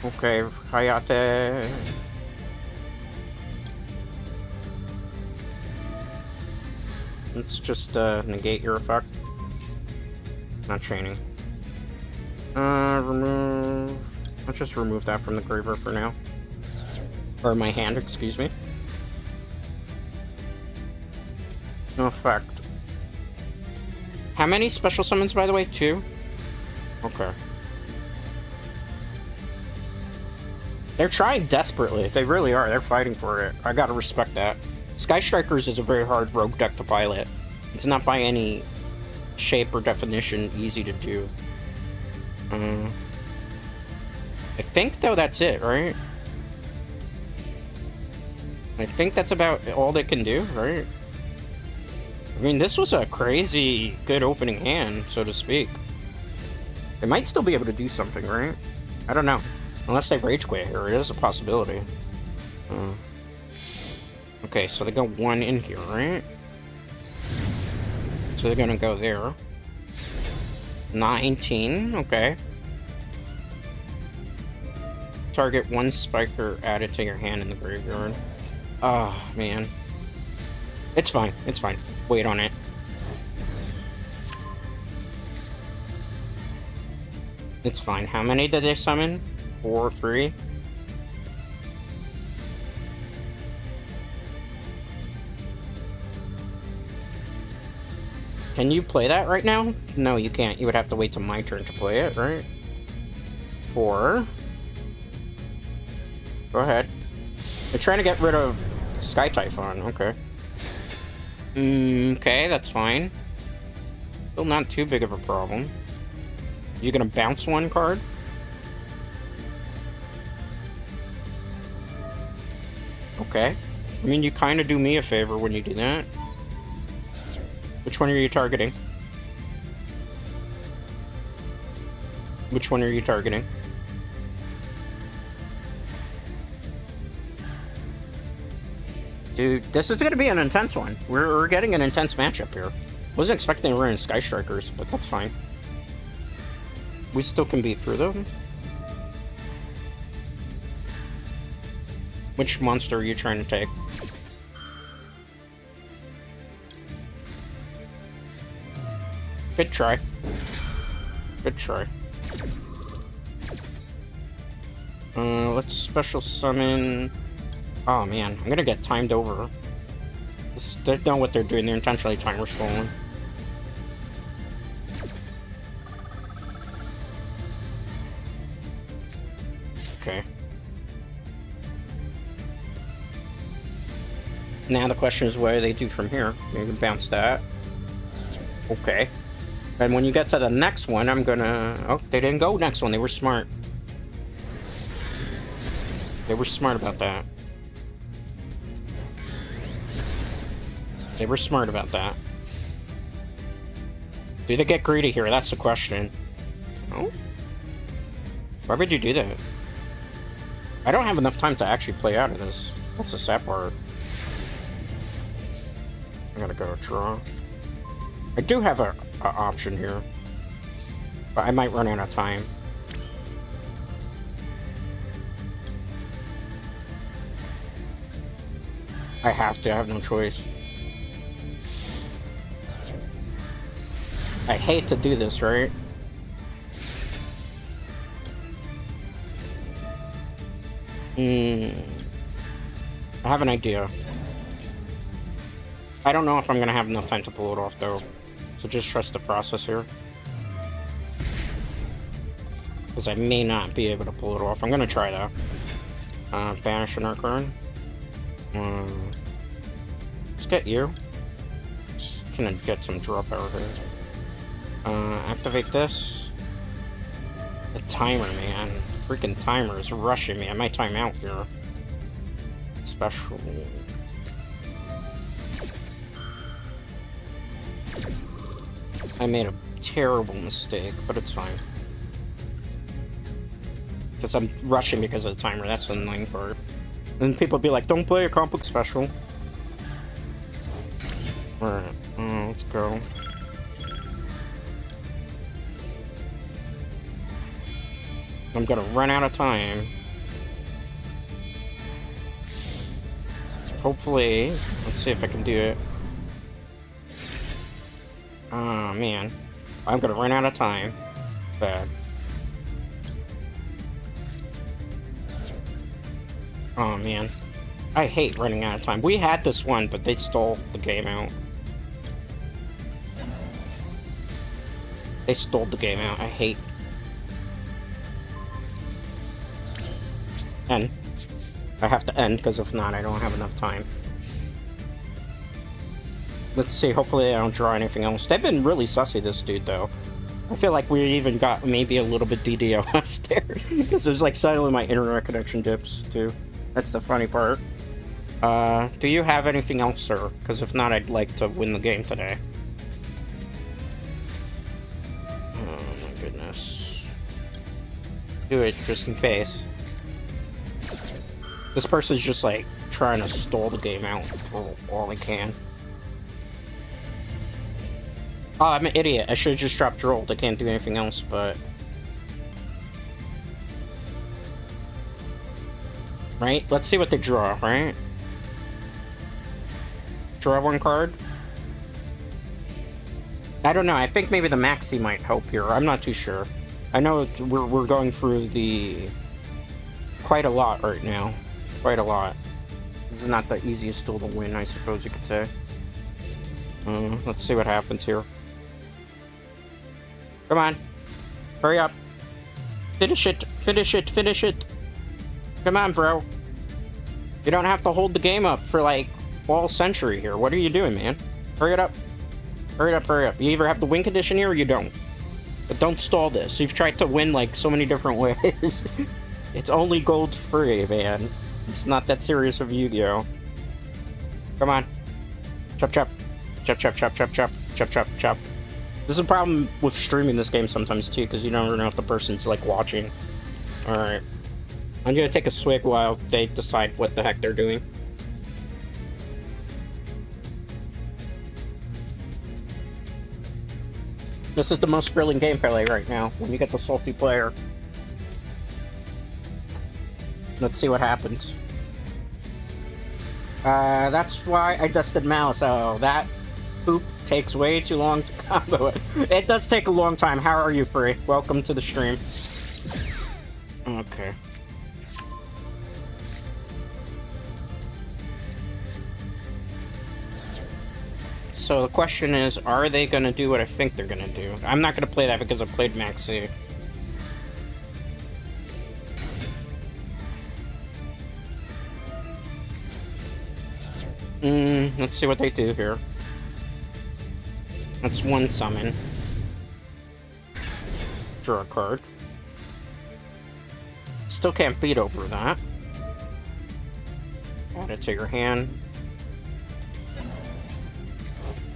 Okay, Hayate. Let's just negate your effect. Not chaining. Remove. Let's just remove that from the graveyard for now. Or my hand, excuse me. No effect. How many special summons, by the way? 2? Okay. They're trying desperately. They really are. They're fighting for it. I gotta respect that. Sky Strikers is a very hard rogue deck to pilot. It's not by any shape or definition easy to do. I think, though, that's it, right? I think that's about all they can do, right? I mean, this was a crazy good opening hand, so to speak. They might still be able to do something, right? I don't know. Unless they rage quit here, it is a possibility. Okay, so they go 1 in here, right? So they're gonna go there. 19, okay. Target 1 spiker added to your hand in the graveyard. Oh, man. It's fine, it's fine. Wait on it. It's fine. How many did they summon? 4 or 3? Can you play that right now? No, you can't. You would have to wait till my turn to play it, right? 4. Go ahead. They're trying to get rid of Sky Typhon. Okay. Okay, that's fine. Still not too big of a problem. You gonna bounce 1 card? Okay. I mean, you kind of do me a favor when you do that. Which one are you targeting? Which one are you targeting? Dude, this is going to be an intense one. We're getting an intense matchup here. Wasn't expecting to run Sky Strikers, but that's fine. We still can beat through them. Which monster are you trying to take? Good try. Good try. Let's special summon... Oh man, I'm gonna get timed over. They know what they're doing, they're intentionally timer stalling. Okay. Now the question is what do they do from here? You can bounce that. Okay. And when you get to the next one, I'm gonna... Oh, they didn't go next one, they were smart. They were smart about that. They were smart about that. Do they get greedy here? That's the question. Oh? Why would you do that? I don't have enough time to actually play out of this. That's the sad part. I gotta go draw. I do have a option here, but I might run out of time. I have to. I have no choice. I hate to do this, right? I have an idea. I don't know if I'm gonna have enough time to pull it off, though. So just trust the process here. Because I may not be able to pull it off. I'm gonna try, though. Banish an Arcane. Let's get you. Just gonna get some draw power here. Activate this. The timer, man. Freaking timer is rushing me. I might time out here. Special. I made a terrible mistake, but it's fine. Because I'm rushing because of the timer. That's the annoying part. And people be like, don't play a complex special. Alright, let's go. I'm gonna run out of time. Hopefully, let's see if I can do it. Oh man, I'm gonna run out of time. Bad. Oh man, I hate running out of time. We had this one, but they stole the game out. They stole the game out. I hate. End. I have to end, because if not, I don't have enough time. Let's see, hopefully I don't draw anything else. They've been really sussy, this dude, though. I feel like we even got maybe a little bit DDoS there, because there's like suddenly my internet connection dips, too. That's the funny part. Do you have anything else, sir? Because if not, I'd like to win the game today. Oh my goodness. Do it, just in case. This person's just like trying to stall the game out for all they can. Oh, I'm an idiot. I should have just dropped Droll. They can't do anything else, but... Right? Let's see what they draw, right? Draw one card? I don't know. I think maybe the Maxi might help here. I'm not too sure. I know we're going through the... quite a lot right now. Quite a lot. This is not the easiest duel to win, I suppose you could say. Let's see what happens here. Come on. Hurry up. Finish it. Finish it. Finish it. Come on, bro. You don't have to hold the game up for, like, all century here. What are you doing, man? Hurry it up. Hurry up, hurry up. You either have the win condition here or you don't. But don't stall this. You've tried to win, like, so many different ways. It's only gold free, man. It's not that serious of Yu-Gi-Oh. Come on. Chop, chop. Chop, chop, chop, chop, chop. Chop, chop, chop. This is a problem with streaming this game sometimes, too, because you never know if the person's, like, watching. Alright. I'm gonna take a swig while they decide what the heck they're doing. This is the most thrilling gameplay right now, when you get the salty player. Let's see what happens. That's why I dusted Maliss. Oh, that poop takes way too long to combo it. It does take a long time. How are you, Free? Welcome to the stream. Okay. So the question is, are they gonna do what I think they're gonna do? I'm not gonna play that because I played Maxi. Let's see what they do here. That's one summon. Draw a card. Still can't beat over that. Add it to your hand.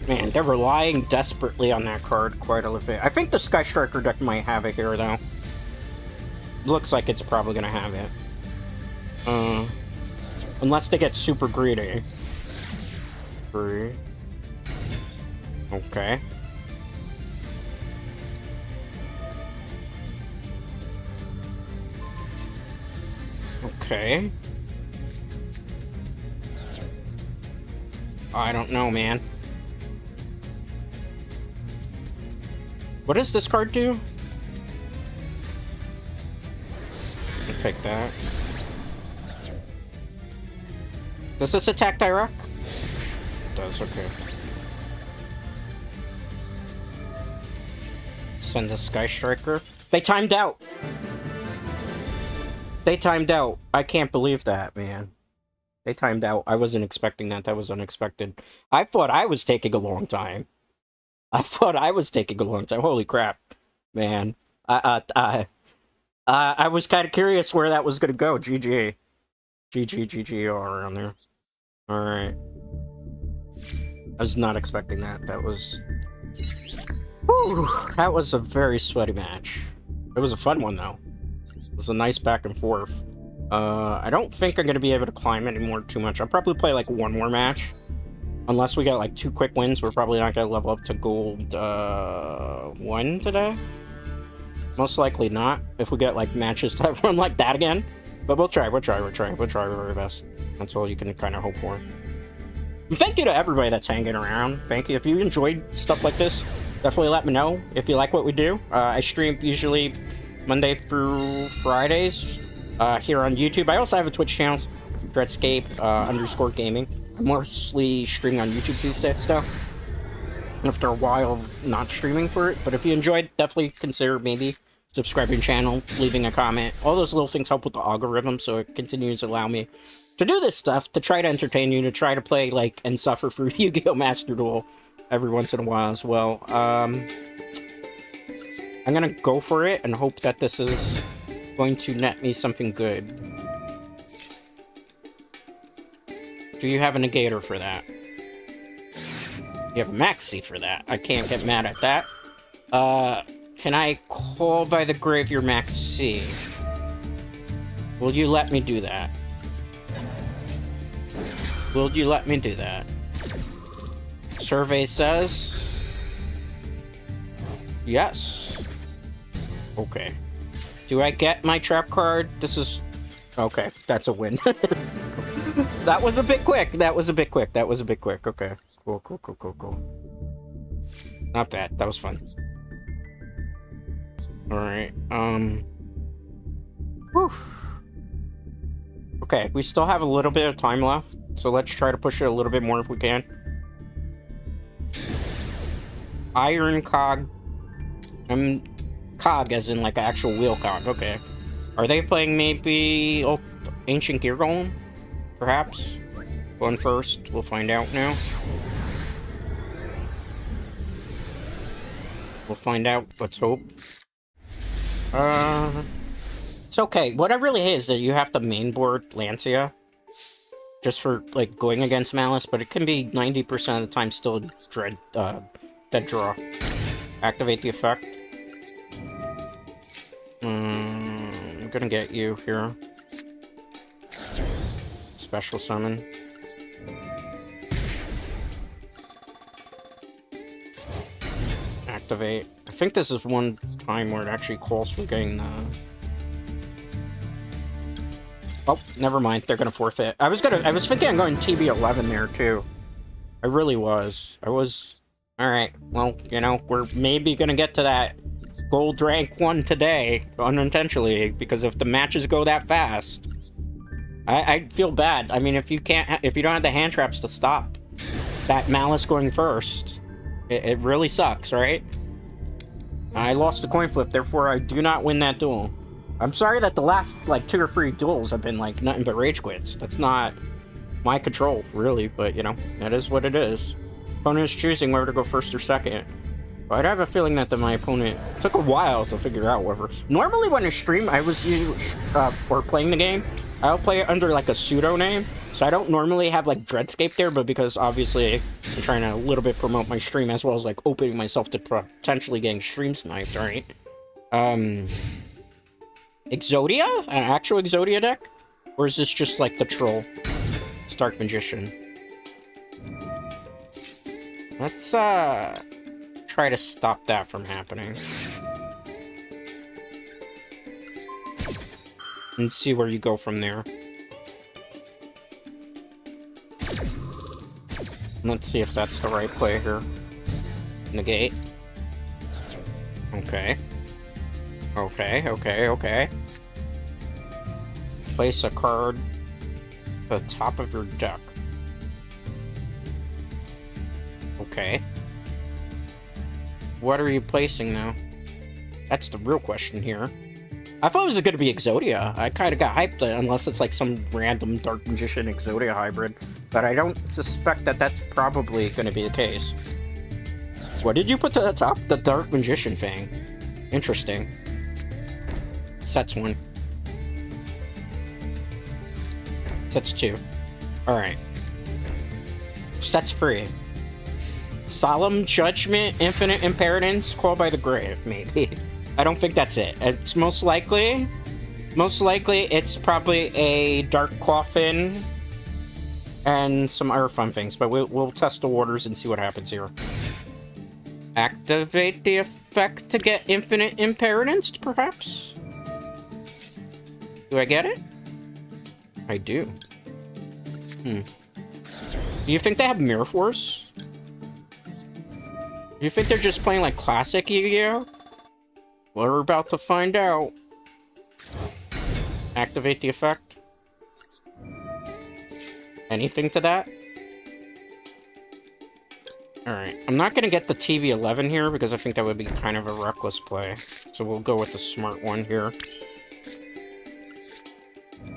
Man, they're relying desperately on that card quite a little bit. I think the Sky Striker deck might have it here, though. Looks like it's probably gonna have it. Unless they get super greedy. 3. Okay. Okay. I don't know, man. What does this card do? I'll take that. Does this attack direct? It does, okay. Send the Sky Striker. They timed out! They timed out. I can't believe that, man. They timed out. I wasn't expecting that. That was unexpected. I thought I was taking a long time. Holy crap, man. I was kind of curious where that was going to go. GG. GG around there. Alright. I was not expecting that. That was... Whew, that was a very sweaty match. It was a fun one, though. It was a nice back and forth. I don't think I'm going to be able to climb anymore too much. I'll probably play, like, one more match. Unless we get, like, 2 quick wins, we're probably not going to level up to gold, 1 today. Most likely not, if we get, like, matches to run like that again. But we'll try our very best. That's all you can kind of hope for. And thank you to everybody that's hanging around. Thank you. If you enjoyed stuff like this, definitely let me know if you like what we do. I stream usually Monday through Fridays here on YouTube. I also have a Twitch channel, Dreadscape _ gaming. I'm mostly streaming on YouTube these days, though. After a while of not streaming for it. But if you enjoyed, definitely consider maybe subscribing channel, leaving a comment. All those little things help with the algorithm, so it continues to allow me to do this stuff, to try to entertain you, to try to play, like, and suffer for Yu-Gi-Oh! Master Duel every once in a while as well. I'm gonna go for it and hope that this is going to net me something good. Do you have a negator for that? You have a maxi for that. I can't get mad at that. Can I call by the grave your maxi? Will you let me do that? Will you let me do that? Survey says... yes. Okay. Do I get my trap card? This is... okay, that's a win. That was a bit quick. Okay. Cool. Not bad. That was fun. Alright, whew. Okay, we still have a little bit of time left, so let's try to push it a little bit more if we can. Iron cog. Cog as in like an actual wheel cog, okay. Are they playing maybe Ancient Gear Golem? Perhaps? Going first, we'll find out now. We'll find out, let's hope. It's okay. What I really hate is that you have to mainboard Lancia just for, like, going against Maliss, but it can be 90% of the time still dead draw. Activate the effect. I'm gonna get you here. Special summon. Activate. I think this is one time where it actually calls for getting the... oh, never mind. They're gonna forfeit. I was thinking of going TB11 there too. I really was. Alright, well, you know, we're maybe gonna get to that gold rank 1 today, unintentionally, because if the matches go that fast, I feel bad. I mean, if you don't have the hand traps to stop that Maliss going first, it really sucks, right? I lost the coin flip, therefore I do not win that duel. I'm sorry that the last, like, 2 or 3 duels have been, like, nothing but rage quits. That's not my control, really, but, you know, that is what it is. Opponent is choosing whether to go first or second. But I have a feeling that my opponent took a while to figure out whether... normally when I stream, I was or playing the game, I'll play it under, like, a pseudo name. So I don't normally have, like, Dreadscape there, but because obviously I'm trying to a little bit promote my stream as well as, like, opening myself to potentially getting stream sniped, right? Exodia? An actual Exodia deck? Or is this just like the troll? It's Dark Magician. Let's try to stop that from happening. And see where you go from there. Let's see if that's the right play here. Negate. Okay. Okay. Place a card at the top of your deck. Okay. What are you placing now? That's the real question here. I thought it was going to be Exodia. I kind of got hyped, unless it's like some random Dark Magician Exodia hybrid. But I don't suspect that that's probably going to be the case. What did you put to the top? The Dark Magician Fang. Interesting. Sets 1. Sets 2. Alright. Sets 3. Solemn Judgment, Infinite Impermanence, Call by the Grave, maybe. I don't think that's it. It's most likely it's probably a Dark Coffin and some other fun things, but we'll test the waters and see what happens here. Activate the effect to get Infinite Impermanence, perhaps? Do I get it? I do. Do you think they have Mirror Force? Do you think they're just playing like classic Yugioh? We're about to find out. Activate the effect. Anything to that? Alright, I'm not gonna get the TV11 here because I think that would be kind of a reckless play. So we'll go with the smart one here.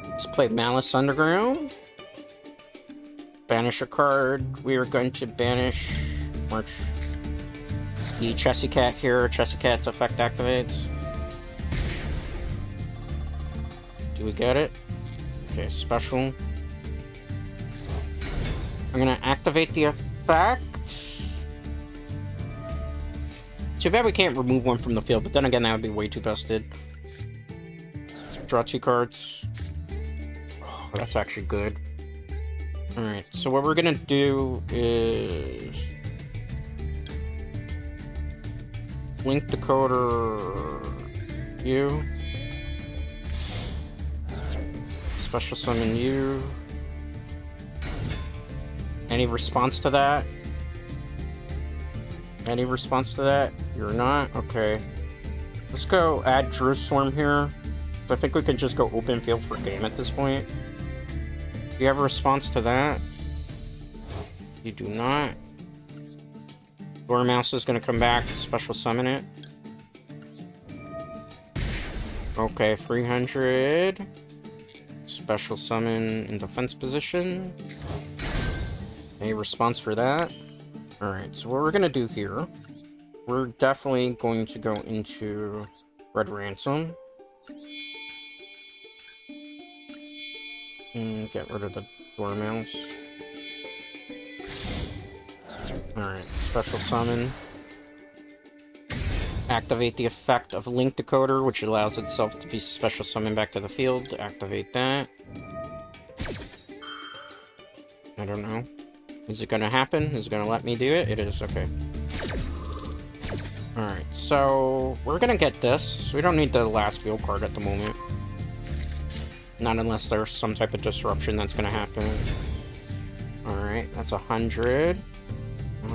Let's play Maliss Underground. Banish a card. We are going to banish March. The Chessy Cat here. Chessy Cat's effect activates. Do we get it? Okay, special. I'm gonna activate the effect. Too bad we can't remove one from the field, but then again, that would be way too busted. Draw 2 cards. Oh, that's actually good. Alright, so what we're gonna do is link decoder you. Special summon you. Any response to that? Any response to that? You're not? Okay. Let's go add Jerusalem here. I think we can just go open field for game at this point. Do you have a response to that? You do not. Dormouse is going to come back, special summon it. Okay, 300. Special summon in defense position. Any response for that? Alright, so what we're going to do here, we're definitely going to go into Red Ransom. And get rid of the Dormouse. Alright, special summon. Activate the effect of Link Decoder, which allows itself to be special summoned back to the field. Activate that. I don't know. Is it gonna happen? Is it gonna let me do it? It is, okay. Alright, so we're gonna get this. We don't need the last field card at the moment. Not unless there's some type of disruption that's gonna happen. Alright, that's 100.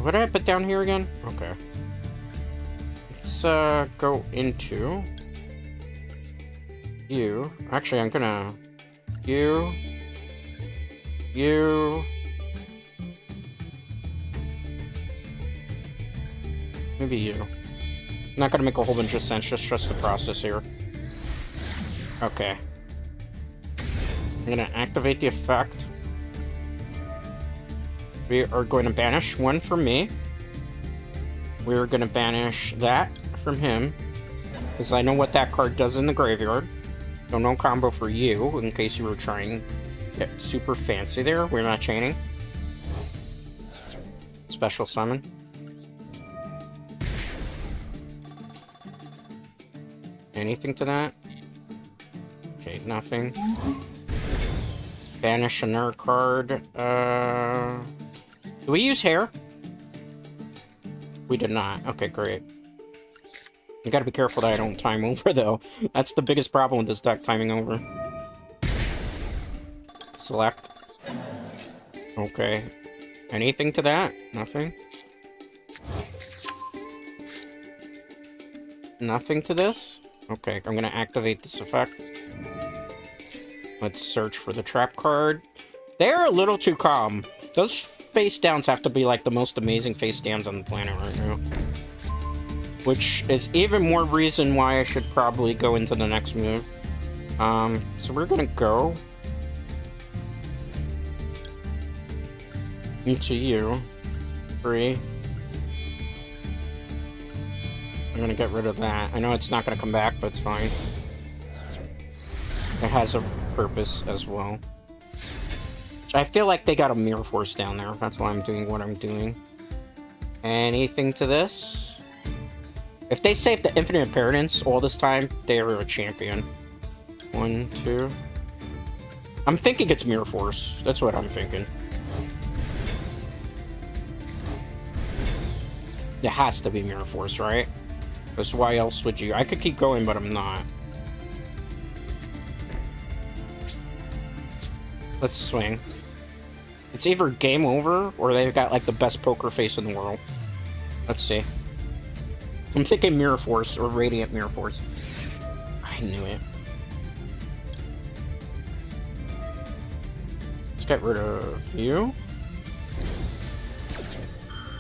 What did I put down here again? Okay. Let's go into you. Actually, I'm gonna you. Maybe you. I'm not gonna make a whole bunch of sense, just trust the process here. Okay. I'm gonna activate the effect. We are going to banish one from me. We're going to banish that from him, because I know what that card does in the graveyard. So no combo for you, in case you were trying to get super fancy there. We're not chaining. Special summon. Anything to that? Okay, nothing. Banish another card. Do we use hair? We did not. Okay, great. You gotta be careful that I don't time over, though. That's the biggest problem with this deck, timing over. Select. Okay. Anything to that? Nothing? Nothing to this? Okay, I'm gonna activate this effect. Let's search for the trap card. They're a little too calm. Those face downs have to be like the most amazing face downs on the planet right now. Which is even more reason why I should probably go into the next move. So we're gonna go into you. 3. I'm gonna get rid of that. I know it's not gonna come back, but it's fine. It has a purpose as well. I feel like they got a Mirror Force down there. That's why I'm doing what I'm doing. Anything to this? If they save the Infinite Appearance all this time, they are a champion. 1, 2. I'm thinking it's Mirror Force. That's what I'm thinking. It has to be Mirror Force, right? Because why else would you? I could keep going, but I'm not. Let's swing. It's either game over, or they've got, like, the best poker face in the world. Let's see. I'm thinking Mirror Force, or Radiant Mirror Force. I knew it. Let's get rid of you.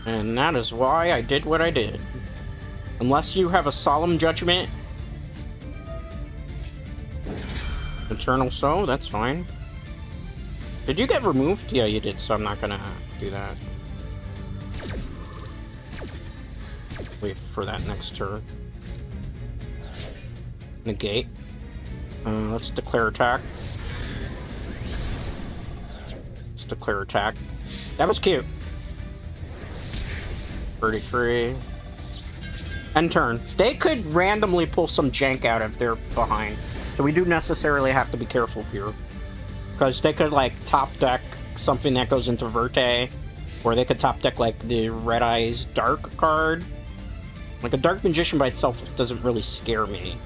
And that is why I did what I did. Unless you have a Solemn Judgment. Eternal Soul, that's fine. Did you get removed? Yeah, you did, so I'm not gonna do that. Wait for that next turn. Negate. Let's declare attack. Let's declare attack. That was cute. 33. End turn. They could randomly pull some jank out if they're behind. So we do necessarily have to be careful here. Because they could, like, top deck something that goes into Verte. Or they could top deck, like, the Red Eyes Dark card. Like, a Dark Magician by itself doesn't really scare me.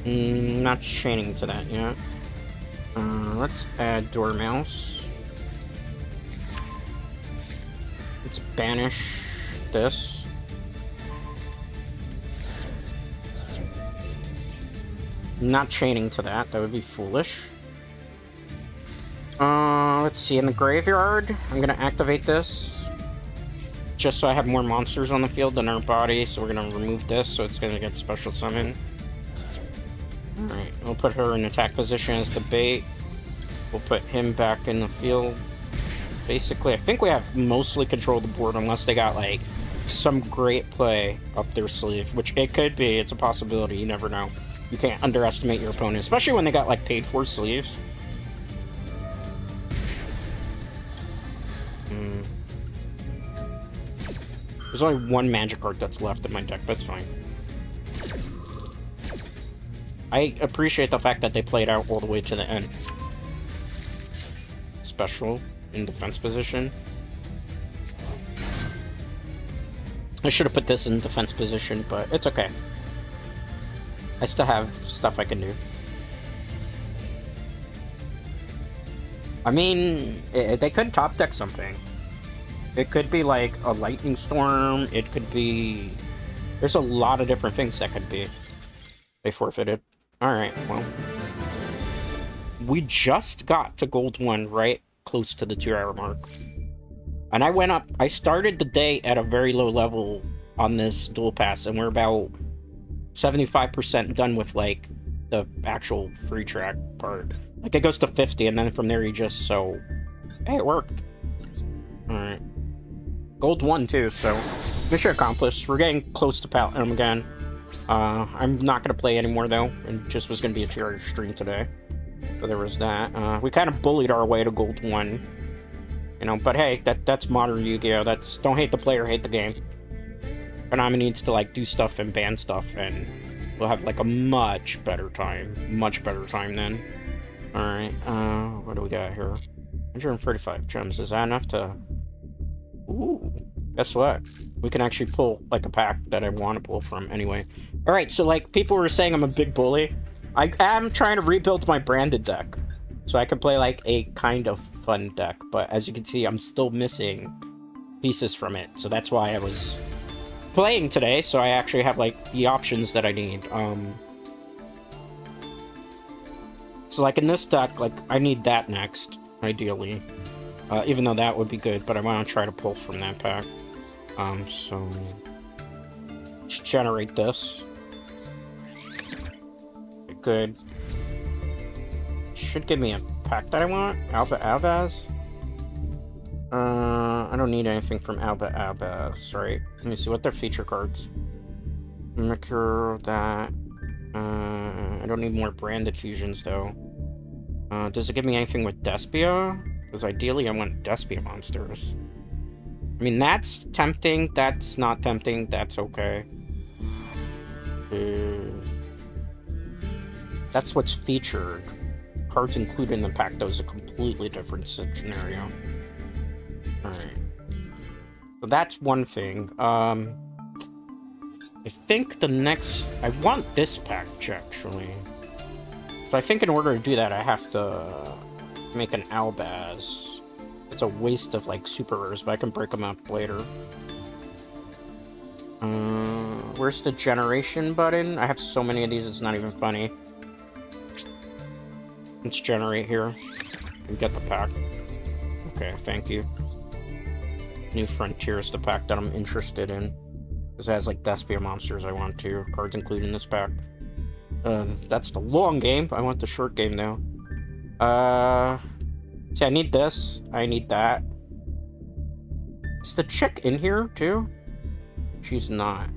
Not chaining to that yet. Let's add Dormouse. Let's banish this. Not chaining to that. That would be foolish. Let's see. In the graveyard, I'm gonna activate this. Just so I have more monsters on the field than our body. So we're gonna remove this, so it's gonna get special summon. Alright, we'll put her in attack position as the bait. We'll put him back in the field. Basically, I think we have mostly control of the board unless they got, like, some great play up their sleeve. Which it could be. It's a possibility. You never know. You can't underestimate your opponent, especially when they got, like, paid for sleeves. There's only one magic art that's left in my deck. That's fine. I appreciate the fact that they played out all the way to the end. Special in defense position. I should have put this in defense position, but it's okay. I still have stuff I can do. I mean, they could top deck something. It could be like a lightning storm. It could be... There's a lot of different things that could be. They forfeited. Alright, well. We just got to Gold 1 right close to the 2-hour mark. And I went up... I started the day at a very low level on this duel pass, and we're about 75% done with, like, the actual free track part. Like, it goes to 50, and then from there you just, so... Hey, it worked. Alright. Gold 1, too, so... Mission accomplished. We're getting close to Platinum again. I'm not going to play anymore, though. It just was going to be a 2-hour stream today. So there was that. We kind of bullied our way to Gold 1. You know, but hey, that's modern Yu-Gi-Oh! That's... Don't hate the player, hate the game. Konami needs to, like, do stuff and ban stuff, and we'll have like a much better time then. All right, what do we got here? 135 gems. Is that enough to? Ooh, guess what? We can actually pull like a pack that I want to pull from anyway. All right, so like people were saying I'm a big bully. I am trying to rebuild my branded deck so I can play like a kind of fun deck, but as you can see, I'm still missing pieces from it. So that's why I was playing today, so I actually have like the options that I need. So like in this deck, like I need that next, ideally. Even though that would be good, but I want to try to pull from that pack. So let's generate this. Good. Should give me a pack that I want. Alba Albaz. I don't need anything from Alba Albaz, right? Let me see what their feature cards. Mercure, that. I don't need more branded fusions though. Does it give me anything with Despia? Because ideally I want Despia monsters. I mean, that's tempting. That's not tempting. That's okay. That's what's featured. Cards included in the pack, though, is a completely different scenario. Alright. So that's one thing. I think the next... I want this pack, actually. So I think in order to do that, I have to make an Albaz. It's a waste of, like, super rares, but I can break them up later. Where's the generation button? I have so many of these, it's not even funny. Let's generate here and get the pack. Okay, thank you. New Frontier is the pack that I'm interested in. This has like Despia monsters I want to. Cards included in this pack. That's the long game. I want the short game now. See, I need this. I need that. Is the chick in here too? She's not.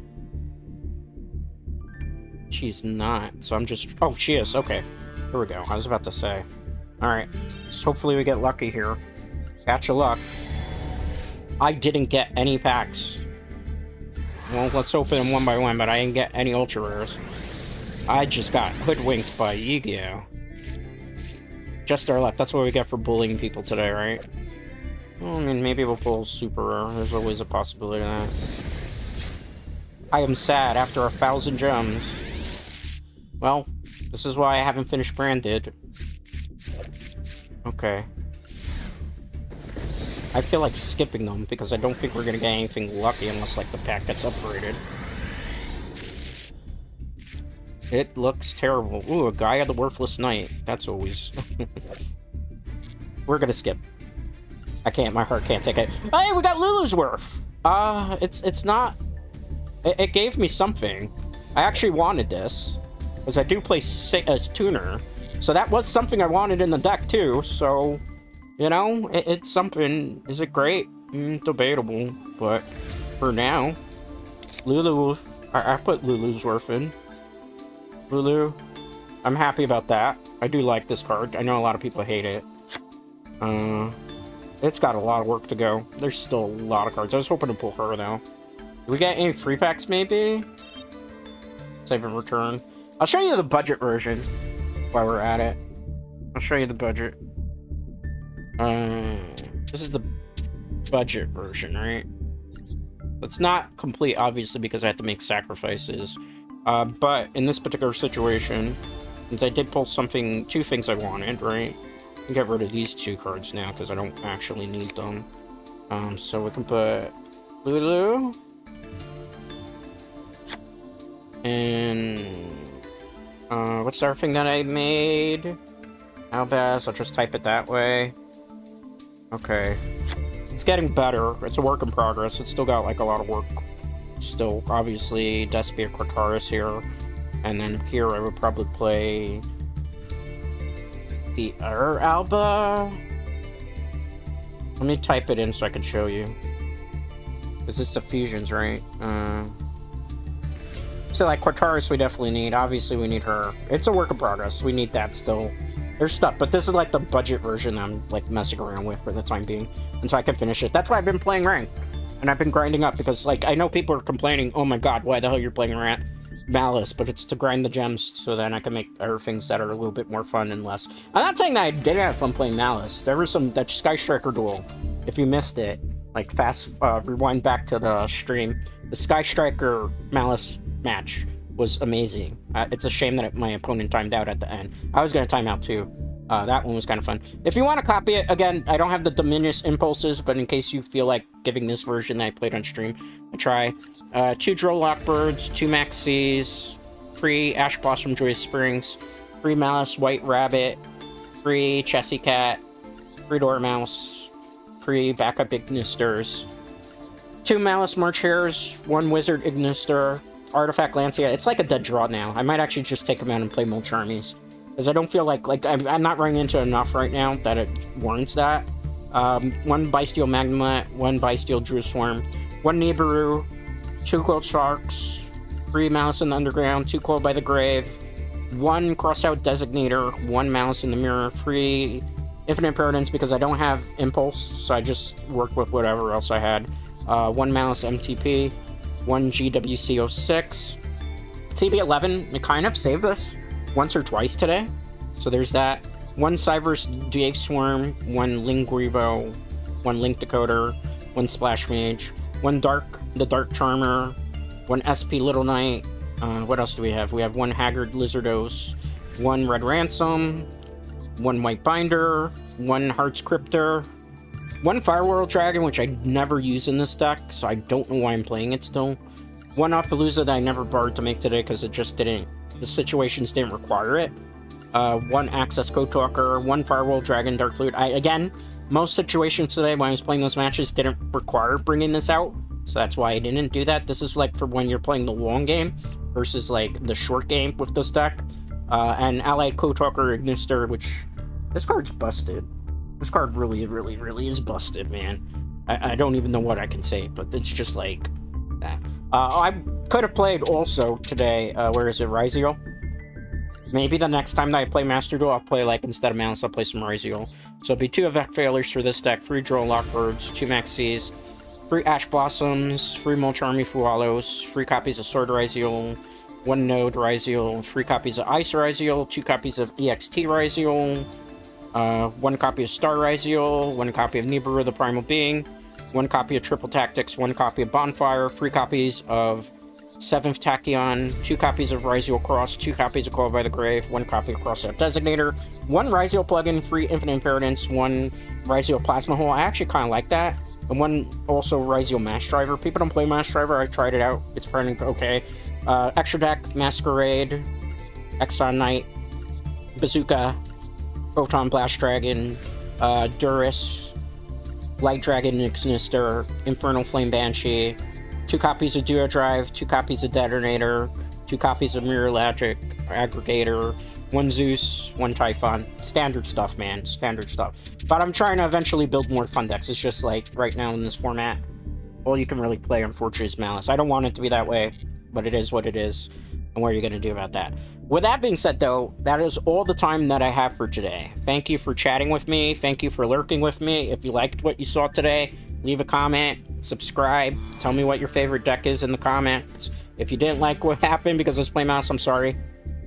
She's not. So I'm just... Oh, she is. Okay. Here we go. I was about to say. Alright. So hopefully we get lucky here. Catch your luck. I didn't get any packs. Well, let's open them one by one, but I didn't get any ultra rares. I just got hoodwinked by Yugioh. Just our luck. That's what we get for bullying people today, right? Well, I mean, maybe we'll pull super rare. There's always a possibility of that. I am sad after 1,000 gems. Well, this is why I haven't finished branded. Okay. I feel like skipping them because I don't think we're gonna get anything lucky unless like the pack gets upgraded. It looks terrible. Ooh, a Gaia the Worthless Knight. That's always... We're gonna skip. I can't, my heart can't take it. Hey, we got Lulu's Worth! It's not... It gave me something. I actually wanted this. Because I do play as tuner. So that was something I wanted in the deck too, so... You know, it's something. Is it great? Debatable. But for now, Lulu... I put Lulu's Worth in. Lulu, I'm happy about that. I do like this card. I know a lot of people hate it. It's got a lot of work to go. There's still a lot of cards. I was hoping to pull her, though. Do we get any free packs, maybe? Save and return. I'll show you the budget version while we're at it. I'll show you the budget. This is the budget version, right? It's not complete, obviously, because I have to make sacrifices. But in this particular situation, since I did pull something, two things I wanted, right? I can get rid of these two cards now because I don't actually need them. So we can put Lulu and what's the other thing that I made? Albaz. I'll just type it that way. Okay, it's getting better. It's a work in progress. It's still got like a lot of work. Still, obviously, Despia Cortaris here, and then here I would probably play the other Alba. Let me type it in so I can show you. Is this the fusions, right? So like Cortaris we definitely need. Obviously we need her. It's a work in progress. We need that still. There's stuff, but this is like the budget version I'm like messing around with for the time being, and so I can finish it. That's why I've been playing ranked, and I've been grinding up because like I know people are complaining, oh my god, why the hell you're playing ranked? Maliss, but it's to grind the gems so then I can make other things that are a little bit more fun and less. I'm not saying that I didn't have fun playing Maliss. There was that Sky Striker duel. If you missed it, like rewind back to the stream. The Sky Striker Maliss match was amazing. It's a shame that my opponent timed out at the end. I was going to time out too. That one was kind of fun. If you want to copy it, again, I don't have the diminished impulses, but in case you feel like giving this version that I played on stream a try. 2 Droll Lockbirds, 2 Max C's, 3 Ash Blossom Joyous Springs, 3 Maliss White Rabbit, 3 Chessy Cat, 3 Dormouse, 3 Backup Ignisters, 2 Maliss March Hares, 1 Wizard Ignister, Artifact Lancia. It's like a dead draw now. I might actually just take them out and play Molcharmies. Because I don't feel like I'm not running into enough right now that it warrants that. 1 Bysteel Magnemite, 1 Bysteel Drew Swarm, 1 Nibiru, 2 Cold Sharks, 3 Malice in the Underground, 2 Cold by the Grave, 1 Crossout Designator, 1 Malice in the Mirror, 3 Infinite Paradise because I don't have Impulse, so I just worked with whatever else I had. 1 Malice MTP, 1 GWC06, TB11. It kind of saved us once or twice today, so there's that. 1 Cyverse DA Swarm, 1 Lingrivo, 1 Link Decoder, 1 Splash Mage, 1 the Dark Charmer, 1 SP Little Knight. What else do we have? We have 1 Haggard Lizardos, 1 Red Ransom, 1 White Binder, 1 Hearts Cryptor, 1 Firewall Dragon, which I never use in this deck, so I don't know why I'm playing it still. 1 Appaloosa that I never borrowed to make today because it just didn't, the situations didn't require it. 1 Access Code Talker, 1 Firewall Dragon, Dark Flute. Again, most situations today when I was playing those matches didn't require bringing this out, so that's why I didn't do that. This is like for when you're playing the long game versus like the short game with this deck. And Allied Code Talker Ignister, which this card's busted. This card really is busted, man. I don't even know what I can say, but it's just like that. I could have played also today, where is it, Raziel? Maybe the next time that I play Master Duel, I'll play, like, instead of Malice, I'll play some Raziel. So it'll be 2 Event Failures for this deck, 3 Droll Lockbirds, 2 Maxis, 3 Ash Blossoms, 3 Molcharmy Fualos, 3 copies of Sword Raziel, 1 Node Raziel, 3 copies of Ice Raziel, 2 copies of EXT Raziel, 1 copy of Star Raziel, 1 copy of Nibiru the Primal Being, 1 copy of Triple Tactics, 1 copy of Bonfire, 3 copies of 7th Tachyon, 2 copies of Raziel Cross, 2 copies of Call by the Grave, 1 copy of Crossout Designator, 1 Raziel plugin, 3 Infinite Paradise, 1 Raziel Plasma Hole. I actually kind of like that. And 1 also Raziel Mash Driver. People don't play Mash Driver. I tried it out. It's pretty okay. Extra deck, Masquerade, Exxon Knight, Bazooka, Photon Blast Dragon, Duris, Light Dragon Ignister, Infernal Flame Banshee, 2 copies of Duo Drive, 2 copies of Detonator, 2 copies of Mirror Logic, Aggregator, 1 Zeus, 1 Typhon. Standard stuff, man. Standard stuff. But I'm trying to eventually build more fun decks. It's just like, right now in this format, all you can really play, unfortunately, is Malice. I don't want it to be that way, but it is what it is. And what are you going to do about that? With that being said, though, that is all the time that I have for today. Thank you for chatting with me. Thank you for lurking with me. If you liked what you saw today, leave a comment, subscribe, tell me what your favorite deck is in the comments. If you didn't like what happened because I was playing Mouse, I'm sorry.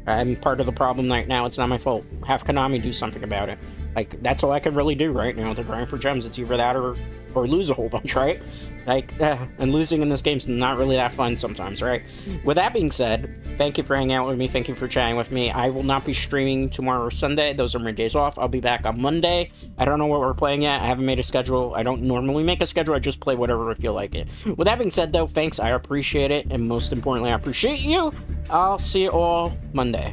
I'm part of the problem right now. It's not my fault. Have Konami do something about it. Like, that's all I can really do right now to grind for gems. It's either that or lose a whole bunch, right? Like, and losing in this game's not really that fun sometimes, right? With that being said, thank you for hanging out with me. Thank you for chatting with me. I will not be streaming tomorrow or Sunday. Those are my days off. I'll be back on Monday. I don't know what we're playing yet. I haven't made a schedule. I don't normally make a schedule. I just play whatever I feel like it. With that being said, though, thanks. I appreciate it. And most importantly, I appreciate you. I'll see you all Monday.